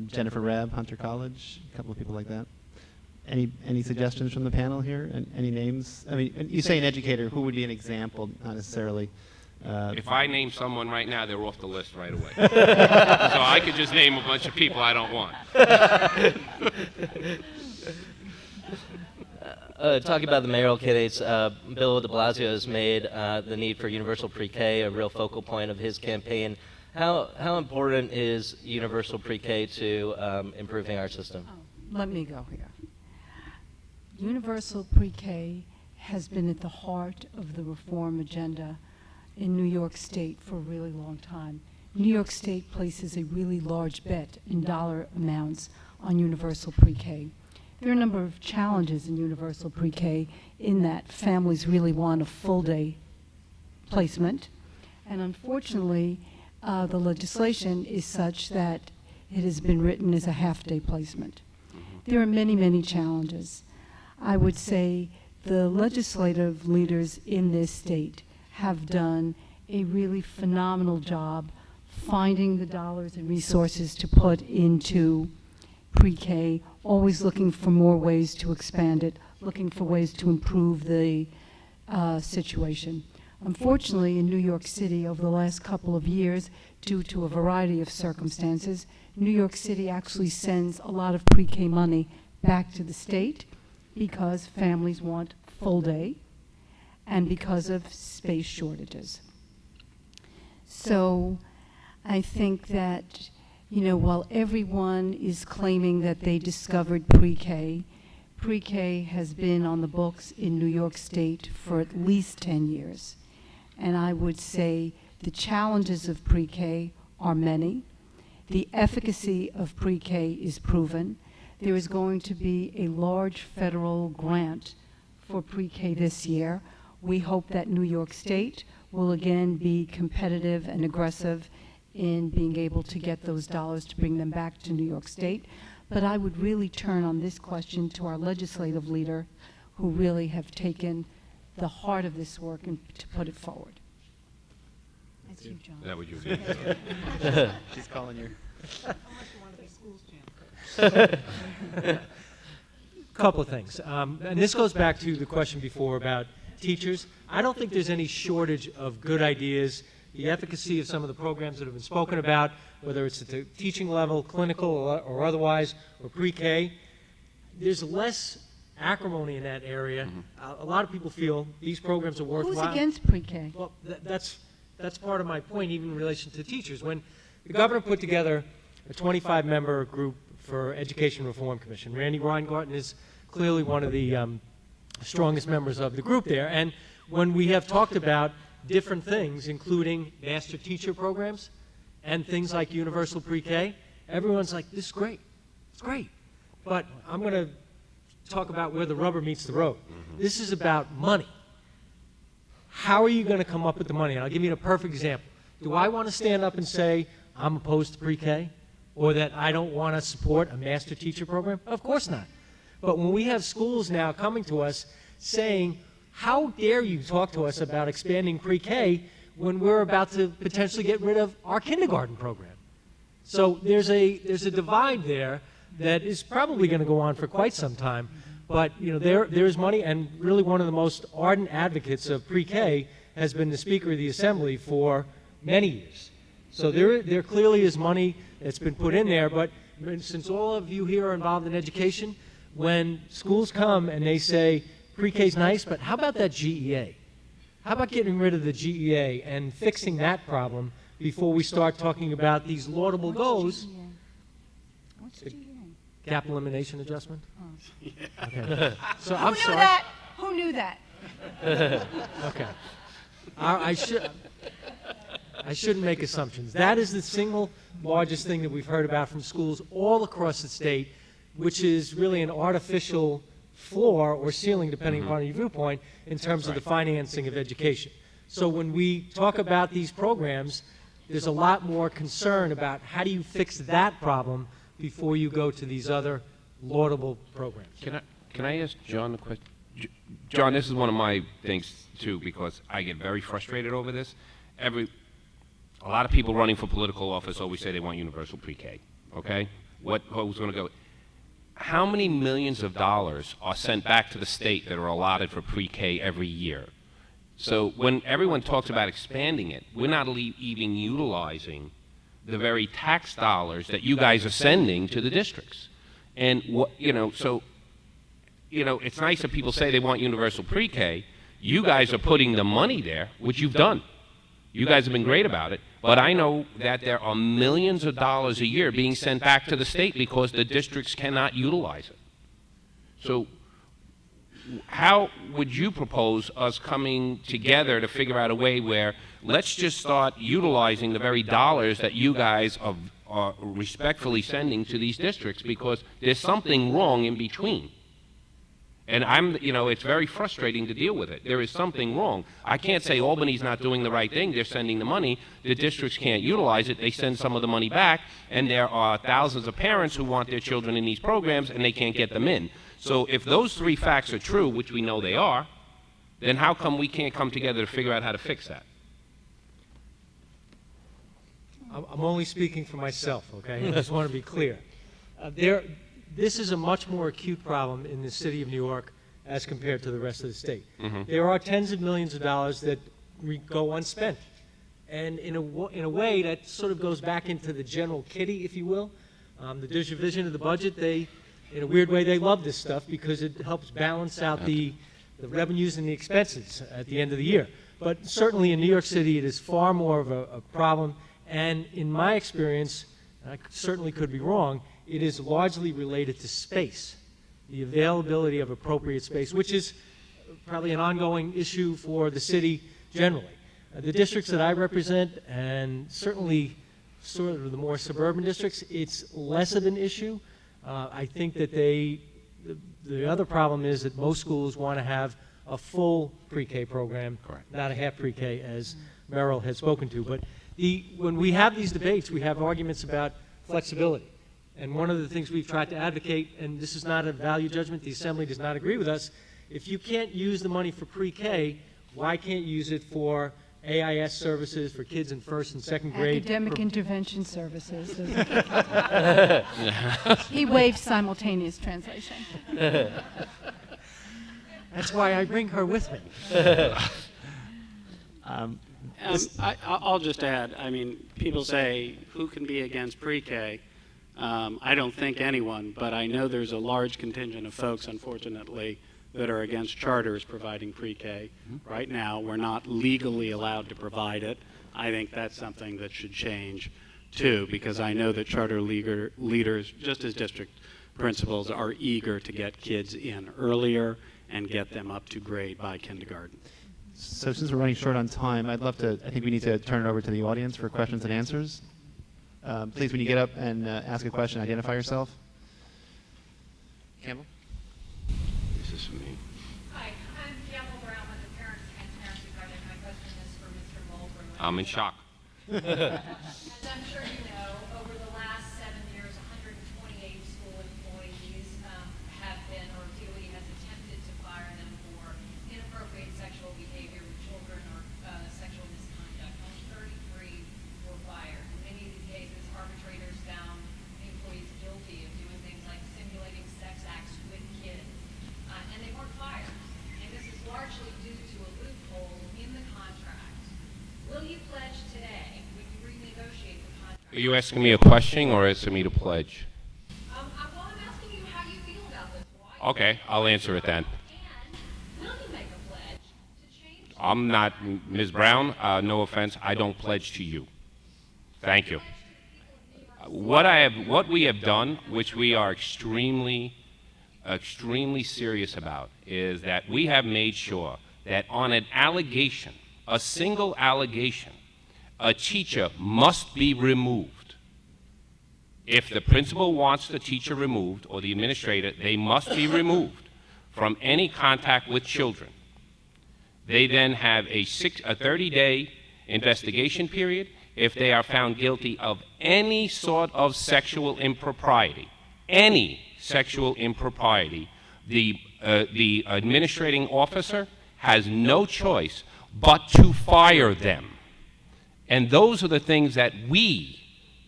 Jennifer Rabb, Hunter College, a couple of people like that. Any suggestions from the panel here? Any names? I mean, you say an educator. Who would be an example? Not necessarily. If I name someone right now, they're off the list right away. So I could just name a bunch of people I don't want. Talking about the mayoral candidates, Bill de Blasio has made the need for universal pre-K a real focal point of his campaign. How important is universal pre-K to improving our system? Let me go here. Universal pre-K has been at the heart of the reform agenda in New York State for a really long time. New York State places a really large bet in dollar amounts on universal pre-K. There are a number of challenges in universal pre-K in that families really want a full-day placement, and unfortunately the legislation is such that it has been written as a half-day placement. There are many, many challenges. I would say the legislative leaders in this state have done a really phenomenal job finding the dollars and resources to put into pre-K, always looking for more ways to expand it, looking for ways to improve the situation. Unfortunately, in New York City, over the last couple of years, due to a variety of circumstances, New York City actually sends a lot of pre-K money back to the state because families want full day and because of space shortages. So I think that, you know, while everyone is claiming that they discovered pre-K, pre-K has been on the books in New York State for at least 10 years. And I would say the challenges of pre-K are many. The efficacy of pre-K is proven. There is going to be a large federal grant for pre-K this year. We hope that New York State will again be competitive and aggressive in being able to get those dollars to bring them back to New York State. But I would really turn on this question to our legislative leader, who really have taken the heart of this work and to put it forward. That's you, John. That would you. She's calling you. Couple of things. And this goes back to the question before about teachers. I don't think there's any shortage of good ideas. The efficacy of some of the programs that have been spoken about, whether it's at the teaching level, clinical or otherwise, or pre-K, there's less acrimony in that area. A lot of people feel these programs are worthwhile. Who's against pre-K? Well, that's part of my point, even in relation to teachers. When the governor put together a 25-member group for Education Reform Commission, Randy Weingarten is clearly one of the strongest members of the group there. And when we have talked about different things, including master teacher programs and things like universal pre-K, everyone's like, this is great. It's great. But I'm going to talk about where the rubber meets the road. This is about money. How are you going to come up with the money? And I'll give you a perfect example. Do I want to stand up and say I'm opposed to pre-K or that I don't want to support a master teacher program? Of course not. But when we have schools now coming to us saying, how dare you talk to us about expanding pre-K when we're about to potentially get rid of our kindergarten program? So there's a divide there that is probably going to go on for quite some time. But you know, there is money, and really one of the most ardent advocates of pre-K has been the Speaker of the Assembly for many years. So there clearly is money that's been put in there. But since all of you here are involved in education, when schools come and they say pre-K is nice, but how about that GEA? How about getting rid of the GEA and fixing that problem before we start talking about these laudable goals? What's GEA? Gap elimination adjustment? Oh. Okay. So Who I'm knew sorry. that? Who knew that? Okay. I shouldn't make assumptions. That is the single largest thing that we've heard about from schools all across the state, which is really an artificial floor or ceiling, depending upon your viewpoint, in terms of the financing of education. So when we talk about these programs, there's a lot more concern about how do you fix that problem before you go to these other laudable programs. Can I ask John a question? John, this is one of my things too, because I get very frustrated over this. A lot of people running for political office always say they want universal pre-K. Okay, who's going to go? How many millions of dollars are sent back to the state that are allotted for pre-K every year? So when everyone talks about expanding it, we're not even utilizing the very tax dollars that you guys are sending to the districts. And it's nice that people say they want universal pre-K. You guys are putting the money there, which you've done. You guys have been great about it. But I know that there are millions of dollars a year being sent back to the state because the districts cannot utilize it. So how would you propose us coming together to figure out a way where let's just start utilizing the very dollars that you guys are respectfully sending to these districts, because there's something wrong in between. And it's very frustrating to deal with it. There is something wrong. I can't say Albany's not doing the right thing. They're sending the money. The districts can't utilize it. They send some of the money back, and there are thousands of parents who want their children in these programs, and they can't get them in. So if those three facts are true, which we know they are, then how come we can't come together to figure out how to fix that? I'm only speaking for myself, okay? I just want to be clear. This is a much more acute problem in the city of New York as compared to the rest of the state. There are tens of millions of dollars that go unspent. And in a way, that sort of goes back into the general kitty, if you will. The division of the budget, in a weird way, they love this stuff because it helps balance out the revenues and the expenses at the end of the year. But certainly in New York City, it is far more of a problem. And in my experience, and I certainly could be wrong, it is largely related to space, the availability of appropriate space, which is probably an ongoing issue for the city generally. The districts that I represent, and certainly sort of the more suburban districts, it's less of an issue. I think that the other problem is that most schools want to have a full pre-K program, not a half pre-K, as Merrill has spoken to. But when we have these debates, we have arguments about flexibility. And one of the things we've tried to advocate, and this is not a value judgment, the Assembly does not agree with us, if you can't use the money for pre-K, why can't you use it for AIS services for kids in first and second grade? Academic intervention services. He waived simultaneous translation. That's why I bring her with me. I'll just add, I mean, people say, who can be against pre-K? I don't think anyone, but I know there's a large contingent of folks, unfortunately, that are against charters providing pre-K. Right now, we're not legally allowed to provide it. I think that's something that should change, too, because I know that charter leaders, just as district principals, are eager to get kids in earlier and get them up to grade by kindergarten. So since we're running short on time, I think we need to turn it over to the audience for questions and answers. Please, when you get up and ask a question, identify yourself. Campbell? This is for me. Hi, I'm Campbell Brown with the Parents Transparency Project. My question is for Mr. Mulgrew. I'm in shock. As I'm sure you know, over the last 7 years, 128 school employees have been, or DOE has attempted to fire them for inappropriate sexual behavior with children or sexual misconduct. Only 33 were fired. In many of these cases, arbitrators found employees guilty of doing things like simulating sex acts with kids. And they weren't fired. And this is largely due to a loophole in the contract. Will you pledge today, when you renegotiate the contract? Are you asking me a question or asking me to pledge? I'm asking you how you feel about this. Why? Okay, I'll answer it then. And will you make a pledge to change? I'm not, Ms. Brown, no offense, I don't pledge to you. Thank you. What we have done, which we are extremely serious about, is that we have made sure that on an allegation, a single allegation, a teacher must be removed. If the principal wants the teacher removed, or the administrator, they must be removed from any contact with children. They then have a 30-day investigation period. If they are found guilty of any sort of sexual impropriety, the administrating officer has no choice but to fire them. And those are the things that we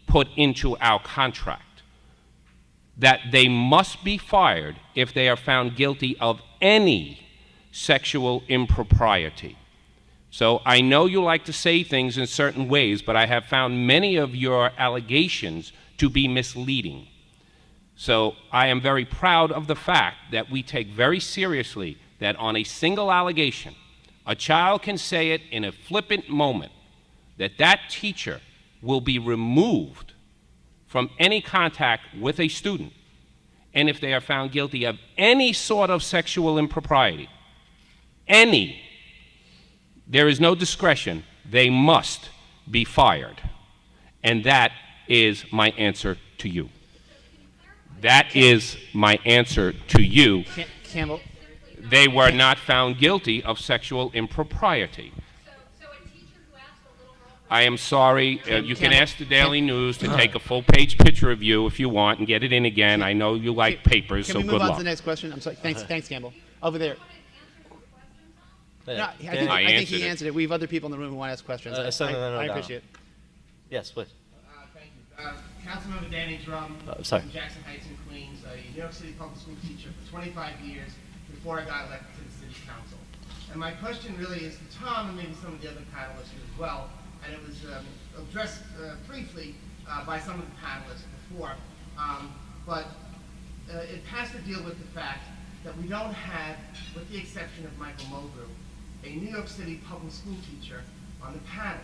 put into our contract, that they must be fired if they are found guilty of any sexual impropriety. So I know you like to say things in certain ways, but I have found many of your allegations to be misleading. So I am very proud of the fact that we take very seriously that on a single allegation, a child can say it in a flippant moment, that teacher will be removed from any contact with a student. And if they are found guilty of any sort of sexual impropriety, there is no discretion, they must be fired. And that is my answer to you. That is my answer to you. Campbell. They were not found guilty of sexual impropriety. So a teacher who asked a little girl... I am sorry. You can ask the Daily News to take a full-page picture of you if you want and get it in again. I know you like papers, so good luck. Can we move on to the next question? I'm sorry. Thanks, Campbell. Over there. No, I think he answered it. We have other people in the room who want to ask questions. I appreciate it. Yes, please. Councilmember Danny Drum, sorry. from Jackson Heights in Queens, a New York City public school teacher for 25 years before I got elected to the city council. And my question really is to Tom and maybe some of the other panelists here as well, and it was addressed briefly by some of the panelists before, but it has to deal with the fact that we don't have, with the exception of Michael Mulgrew, a New York City public school teacher on the panel.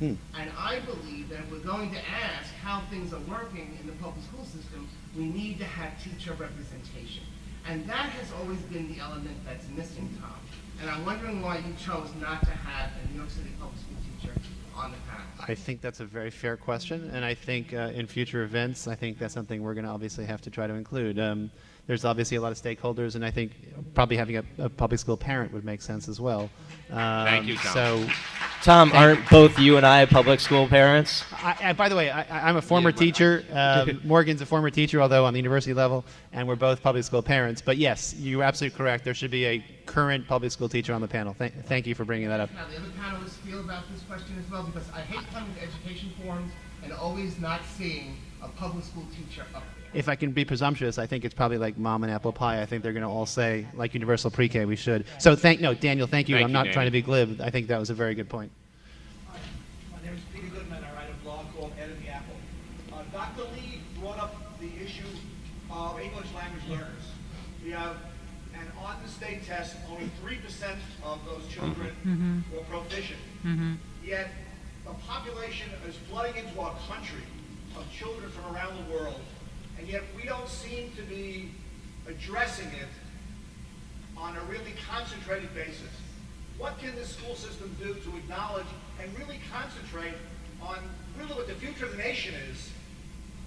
And I believe that if we're going to ask how things are working in the public school system, we need to have teacher representation. And that has always been the element that's missing, Tom. And I'm wondering why you chose not to have a New York City public school teacher on the panel. I think that's a very fair question, and I think in future events, I think that's something we're going to obviously have to try to include. There's obviously a lot of stakeholders, and I think probably having a public school parent would make sense as well. Thank you, Tom. So, Tom, aren't both you and I public school parents? by the way, I'm a former teacher. Morgan's a former teacher, although on the university level, and we're both public school parents. But yes, you're absolutely correct. There should be a current public school teacher on the panel. Thank you for bringing that up. Now, the other panelists feel about this question as well, because I hate coming to education forums and always not seeing a public school teacher up there. If I can be presumptuous, I think it's probably like mom and apple pie. I think they're going to all say, like universal pre-K, we should. So Daniel, thank you. I'm not trying to be glib. I think that was a very good point. Hi, my name is Peter Goodman. I write a blog called Ed and the Apple. Dr. Lee brought up the issue of English language learners. We have, and on the state test, only 3% of those children were proficient. Yet the population is flooding into our country of children from around the world, and yet we don't seem to be addressing it on a really concentrated basis. What can the school system do to acknowledge and really concentrate on really what the future of the nation is?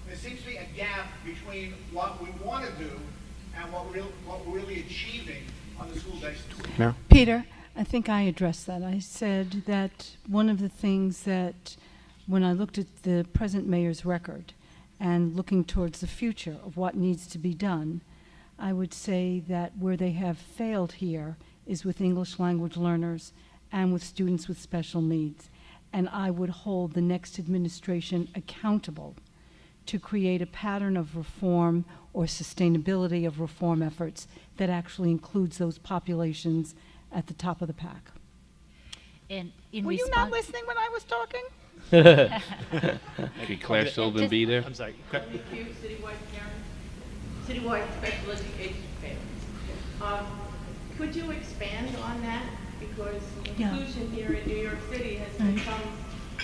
There seems to be a gap between what we want to do and what we're really achieving on the school basis. Merrill? Peter, I think I addressed that. I said that one of the things that, when I looked at the present mayor's record and looking towards the future of what needs to be done, I would say that where they have failed here is with English language learners and with students with special needs. And I would hold the next administration accountable to create a pattern of reform or sustainability of reform efforts that actually includes those populations at the top of the pack. And in Were you not listening when I was talking? Could Claire Sylvan be there? I'm sorry. Citywide parents, citywide special education parents. Could you expand on that? Because inclusion here in New York City has become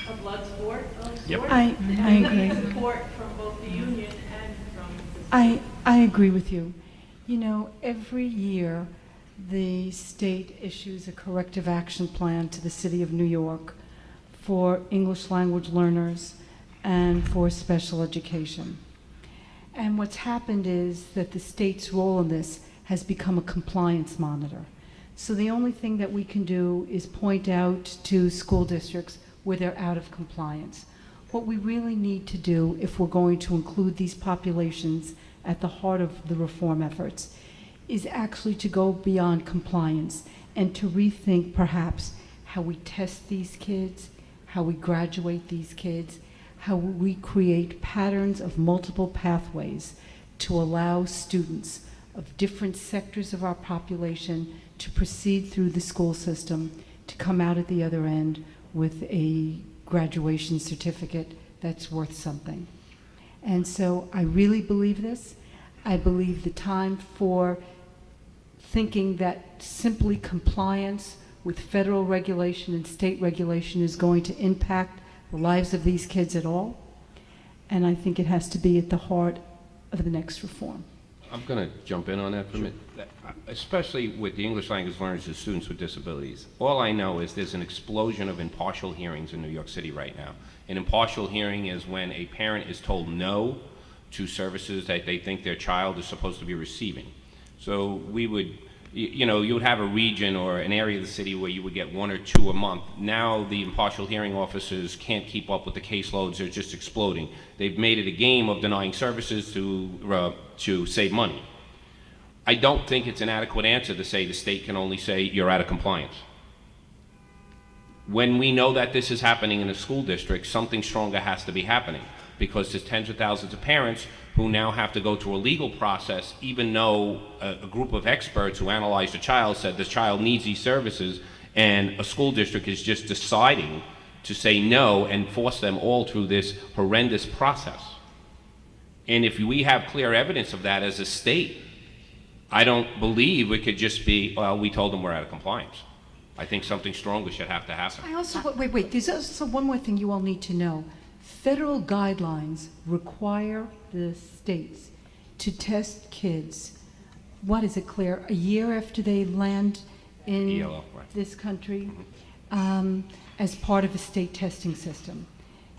a blood sport. I agree. Support from both the union and from the state. I agree with you. You know, every year the state issues a corrective action plan to the city of New York for English language learners and for special education. And what's happened is that the state's role in this has become a compliance monitor. So the only thing that we can do is point out to school districts where they're out of compliance. What we really need to do, if we're going to include these populations at the heart of the reform efforts, is actually to go beyond compliance and to rethink perhaps how we test these kids, how we graduate these kids, how we create patterns of multiple pathways to allow students of different sectors of our population to proceed through the school system, to come out at the other end with a graduation certificate that's worth something. And so I really believe this. I believe the time for thinking that simply compliance with federal regulation and state regulation is going to impact the lives of these kids at all. And I think it has to be at the heart of the next reform. I'm going to jump in on that for a minute, especially with the English language learners and students with disabilities. All I know is there's an explosion of impartial hearings in New York City right now. An impartial hearing is when a parent is told no to services that they think their child is supposed to be receiving. So we would, you know, you would have a region or an area of the city where you would get 1 or 2 a month. Now the impartial hearing officers can't keep up with the caseloads. They're just exploding. They've made it a game of denying services to save money. I don't think it's an adequate answer to say the state can only say you're out of compliance. When we know that this is happening in a school district, something stronger has to be happening. because there's tens of thousands of parents who now have to go through a legal process, even though a group of experts who analyzed the child said the child needs these services, and a school district is just deciding to say no and force them all through this horrendous process. And if we have clear evidence of that as a state, I don't believe it could just be, well, we told them we're out of compliance. I think something stronger should have to happen. I also, wait, there's also one more thing you all need to know. Federal guidelines require the states to test kids, what is it, Claire, a year after they land in ELO, right. this country, as part of a state testing system.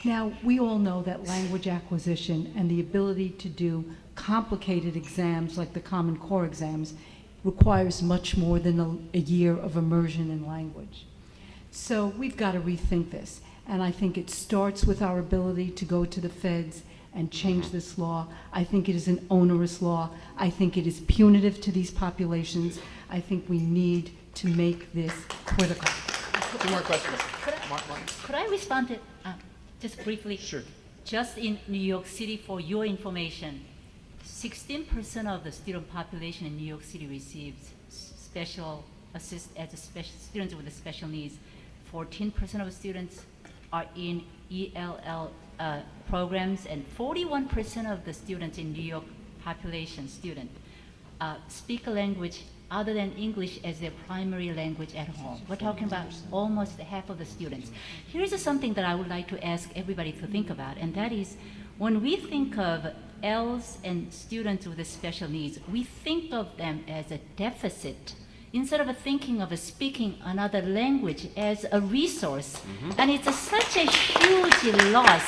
Now, we all know that language acquisition and the ability to do complicated exams like the Common Core exams requires much more than a year of immersion in language. So we've got to rethink this. And I think it starts with our ability to go to the feds and change this law. I think it is an onerous law. I think it is punitive to these populations. I think we need to make this critical. Two more questions. Could I respond to, just briefly? Sure. Just in New York City, for your information, 16% of the student population in New York City receives students with special needs. 14% of students are in ELL programs, and 41% of the students in New York population speak a language other than English as their primary language at home. We're talking about almost half of the students. Here's something that I would like to ask everybody to think about, and that is, when we think of ELLs and students with special needs, we think of them as a deficit instead of thinking of speaking another language as a resource. And it's such a huge loss.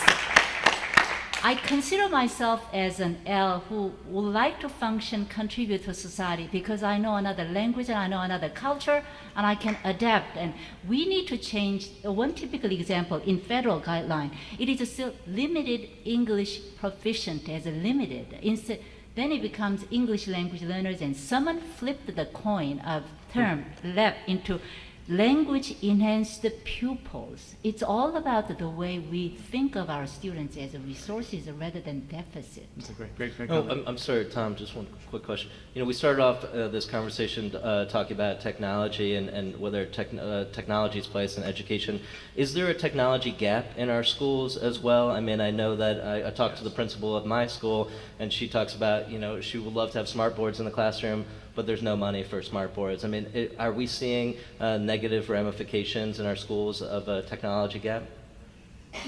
I consider myself as an L who would like to function, contribute to society, because I know another language and I know another culture and I can adapt. And we need to change. One typical example in federal guideline, it is still limited English proficient as a limited. Instead, then it becomes English language learners, and someone flipped the coin of term left into language enhanced pupils. It's all about the way we think of our students as resources rather than deficit. That's a great Oh, comment. I'm sorry, Tom, just one quick question. You know, we started off this conversation talking about technology and whether technology's place in education. Is there a technology gap in our schools as well? I mean, I know that I talked to the principal of my school, and she talks about, you know, she would love to have smart boards in the classroom, but there's no money for smart boards. I mean, are we seeing negative ramifications in our schools of a technology gap?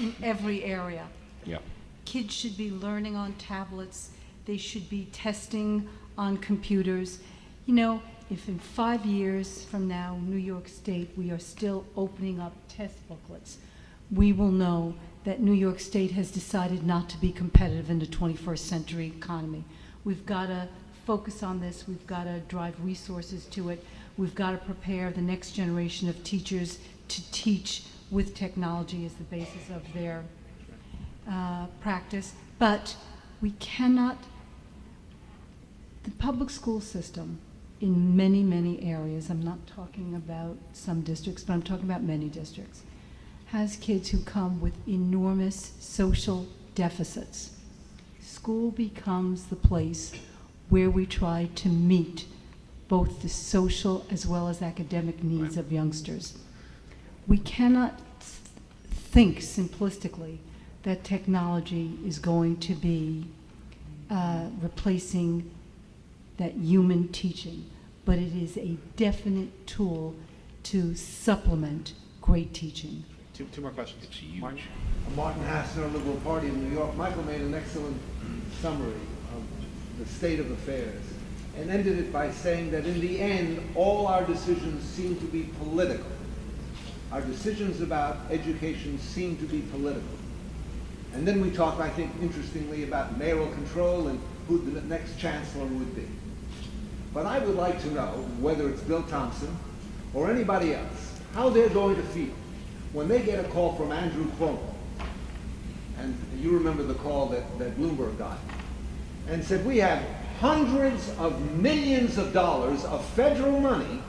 In every area. Yeah. Kids should be learning on tablets. They should be testing on computers. You know, if in 5 years from now, New York State, we are still opening up test booklets, we will know that New York State has decided not to be competitive in the 21st century economy. We've got to focus on this. We've got to drive resources to it. We've got to prepare the next generation of teachers to teach with technology as the basis of their practice. But we cannot, the public school system in many, many areas, I'm not talking about some districts, but I'm talking about many districts, has kids who come with enormous social deficits. School becomes the place where we try to meet both the social as well as academic needs of youngsters. We cannot think simplistically that technology is going to be replacing that human teaching, but it is a definite tool to supplement great teaching. Two more questions. It's huge. Martin? Martin Hassner, Liberal Party of New York. Michael made an excellent summary of the state of affairs and ended it by saying that in the end, all our decisions seem to be political. Our decisions about education seem to be political. And then we talked, I think, interestingly about mayoral control and who the next chancellor would be. But I would like to know, whether it's Bill Thompson or anybody else, how they're going to feel when they get a call from Andrew Cuomo, and you remember the call that Bloomberg got, and said, we have hundreds of millions of dollars of federal money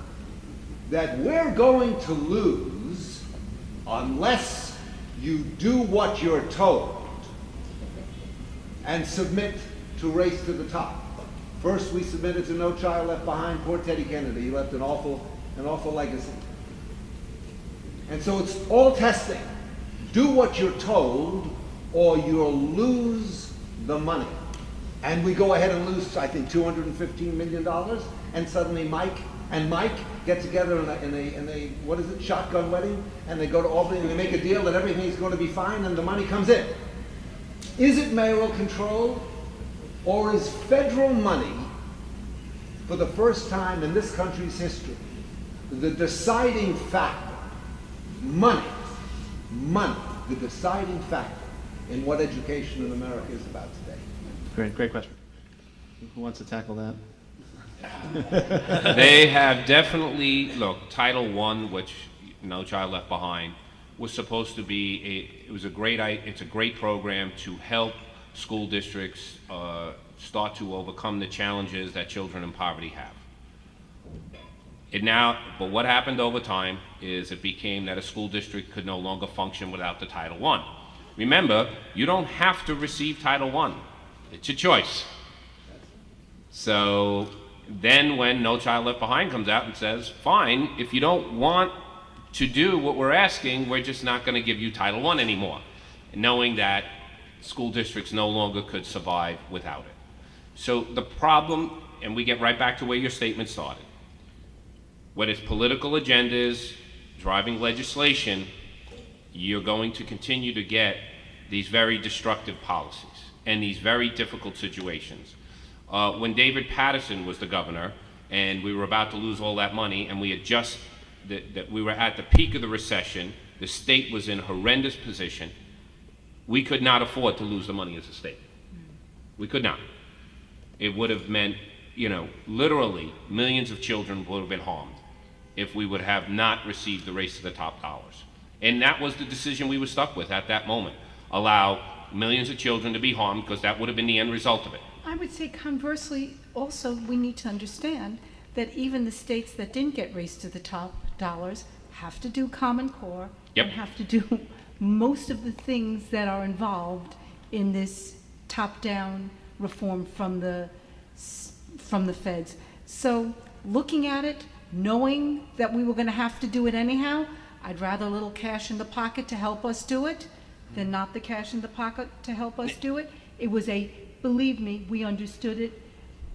that we're going to lose unless you do what you're told. and submit to Race to the Top. First, we submitted to No Child Left Behind. Poor Teddy Kennedy. He left an awful legacy. And so it's all testing. Do what you're told, or you'll lose the money. And we go ahead and lose, I think, $215 million. And suddenly Mike get together in a what is it, shotgun wedding, and they go to Albany and they make a deal that everything's going to be fine and the money comes in. Is it mayoral control, or is federal money, for the first time in this country's history, the deciding factor, money, the deciding factor in what education in America is about today? Great question. Who wants to tackle that? They have definitely, look, Title I, which No Child Left Behind, was supposed to be it's a great program to help school districts start to overcome the challenges that children in poverty have. But what happened over time is it became that a school district could no longer function without the Title I. Remember, you don't have to receive Title I. It's your choice. So then when No Child Left Behind comes out and says, fine, if you don't want to do what we're asking, we're just not going to give you Title I anymore, knowing that school districts no longer could survive without it. So the problem, and we get right back to where your statement started, whether it's political agendas, driving legislation, you're going to continue to get these very destructive policies and these very difficult situations. When David Paterson was the governor and we were about to lose all that money and we had that we were at the peak of the recession, the state was in a horrendous position, we could not afford to lose the money as a state. We could not. It would have meant, literally millions of children would have been harmed if we would have not received the Race to the Top dollars. And that was the decision we were stuck with at that moment. Allow millions of children to be harmed because that would have been the end result of it. I would say conversely, also, we need to understand that even the states that didn't get Race to the Top dollars have to do Common Core Yep. and have to do most of the things that are involved in this top-down reform from the feds. So looking at it, knowing that we were going to have to do it anyhow, I'd rather a little cash in the pocket to help us do it than not the cash in the pocket to help us do it. It was believe me, we understood it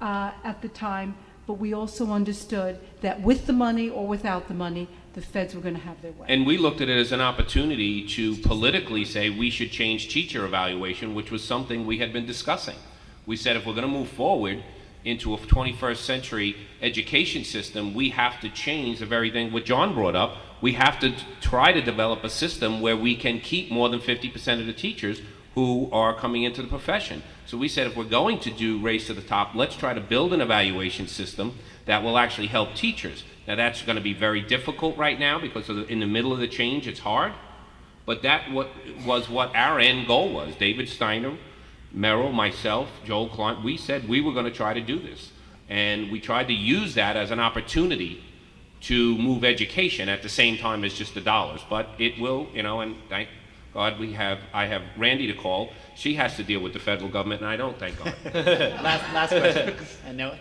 at the time, but we also understood that with the money or without the money, the feds were going to have their way. And we looked at it as an opportunity to politically say we should change teacher evaluation, which was something we had been discussing. We said if we're going to move forward into a 21st century education system, we have to change the very thing what John brought up. We have to try to develop a system where we can keep more than 50% of the teachers who are coming into the profession. So we said if we're going to do Race to the Top, let's try to build an evaluation system that will actually help teachers. Now that's going to be very difficult right now because in the middle of the change it's hard, but that was what our end goal was. David Steiner, Merrill, myself, Joel Klein, we said we were going to try to do this. And we tried to use that as an opportunity to move education at the same time as just the dollars. But it will, and thank God I have Randy to call. She has to deal with the federal government, and I don't, thank God. last question. And Noah?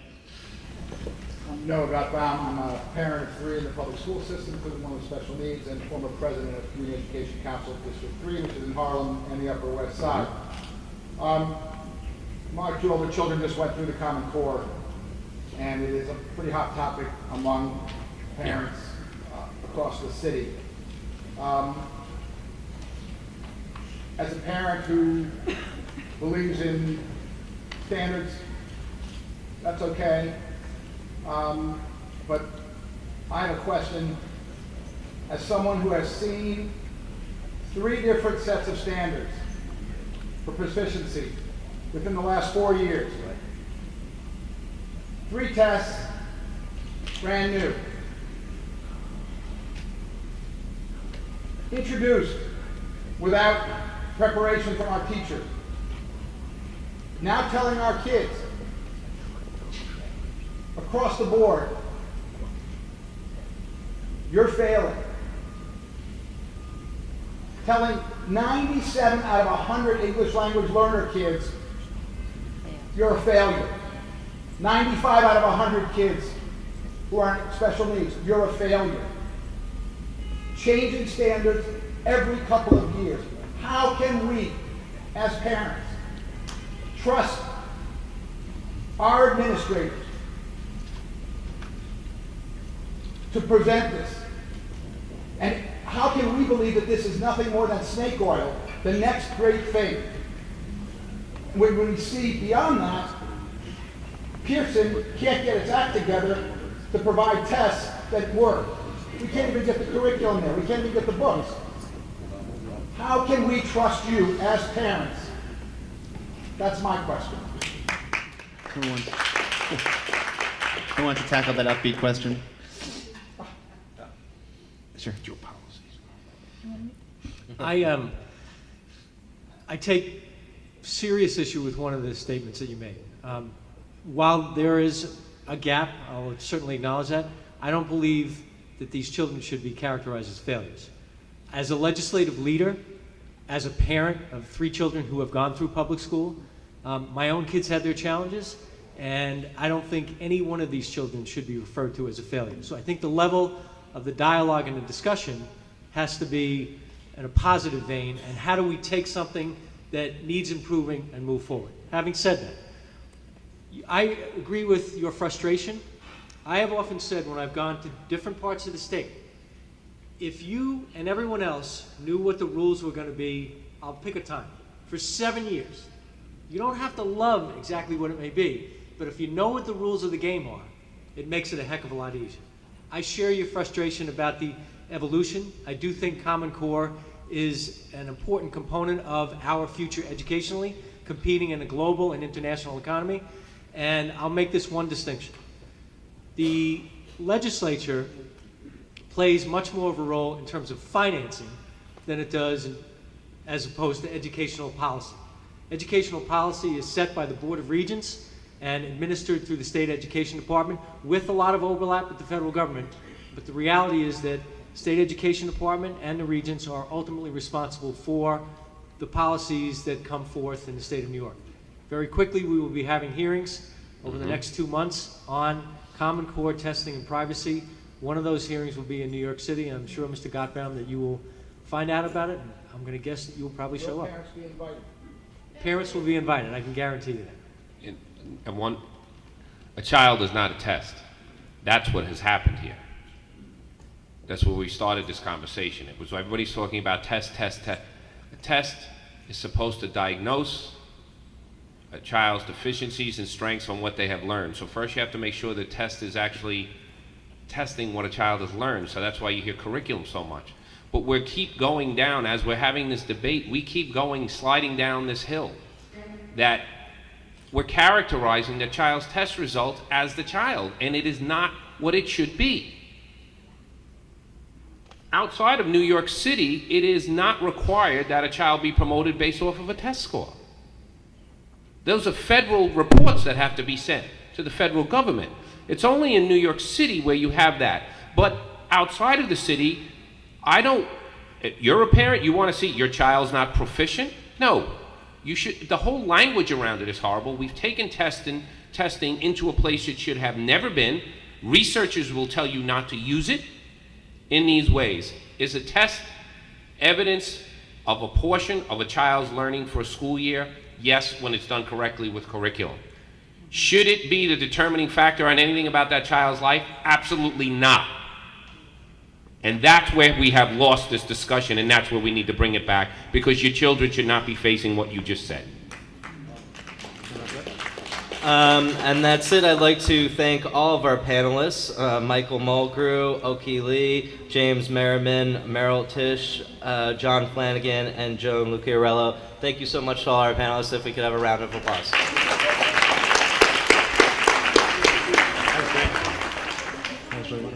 I'm Noah Gottbaum. I'm a parent of 3 in the public school system, including one with special needs, and former president of Community Education Council District 3, which is in Harlem and the Upper West Side. My 2 older children just went through the Common Core, and it is a pretty hot topic among parents across the city. As a parent who believes in standards, that's okay. But I have a question. As someone who has seen 3 different sets of standards for proficiency within the last 4 years, 3 tests, brand new, introduced without preparation from our teachers, now telling our kids across the board, you're failing. Telling 97 out of 100 English language learner kids, you're a failure. 95 out of 100 kids who are in special needs, you're a failure. Changing standards every couple of years. How can we, as parents, trust our administrators to prevent this? And how can we believe that this is nothing more than snake oil, the next great thing? When we see beyond that, Pearson can't get its act together to provide tests that work. We can't even get the curriculum there. We can't even get the books. How can we trust you as parents? That's my question. Who wants to tackle that upbeat question? Sure. Your policies. I take serious issue with one of the statements that you made. While there is a gap, I'll certainly acknowledge that, I don't believe that these children should be characterized as failures. As a legislative leader, as a parent of 3 children who have gone through public school, my own kids had their challenges, and I don't think any one of these children should be referred to as a failure. So I think the level of the dialogue and the discussion has to be in a positive vein, and how do we take something that needs improving and move forward. Having said that, I agree with your frustration. I have often said when I've gone to different parts of the state, if you and everyone else knew what the rules were going to be, I'll pick a time, for 7 years. You don't have to love exactly what it may be, but if you know what the rules of the game are, it makes it a heck of a lot easier. I share your frustration about the evolution. I do think Common Core is an important component of our future educationally, competing in a global and international economy. And I'll make this one distinction. The legislature plays much more of a role in terms of financing than it does as opposed to educational policy. Educational policy is set by the Board of Regents and administered through the State Education Department with a lot of overlap with the federal government. But the reality is that State Education Department and the Regents are ultimately responsible for the policies that come forth in the state of New York. Very quickly, we will be having hearings over the next 2 months on Common Core testing and privacy. One of those hearings will be in New York City. I'm sure, Mr. Gottbaum, that you will find out about it. And I'm going to guess that you will probably show up. Parents be invited. Parents will be invited. I can guarantee you that. And a child is not a test. That's what has happened here. That's where we started this conversation. It was everybody's talking about test. A test is supposed to diagnose a child's deficiencies and strengths on what they have learned. So first you have to make sure the test is actually testing what a child has learned. So that's why you hear curriculum so much. But we keep going down, as we're having this debate, we keep sliding down this hill that we're characterizing the child's test result as the child, and it is not what it should be. Outside of New York City, it is not required that a child be promoted based off of a test score. Those are federal reports that have to be sent to the federal government. It's only in New York City where you have that. But outside of the city, you're a parent, you want to see your child's not proficient? No. The whole language around it is horrible. We've taken testing into a place it should have never been. Researchers will tell you not to use it in these ways. Is a test evidence of a portion of a child's learning for a school year? Yes, when it's done correctly with curriculum. Should it be the determining factor on anything about that child's life? Absolutely not. And that's where we have lost this discussion, and that's where we need to bring it back, because your children should not be facing what you just said. And that's it. I'd like to thank all of our panelists, Michael Mulgrew, Oki Lee, James Merriman, Merrill Tisch, John Flanagan, and Joan Lucchiarello. Thank you so much to all our panelists. If we could have a round of applause. Thanks very much.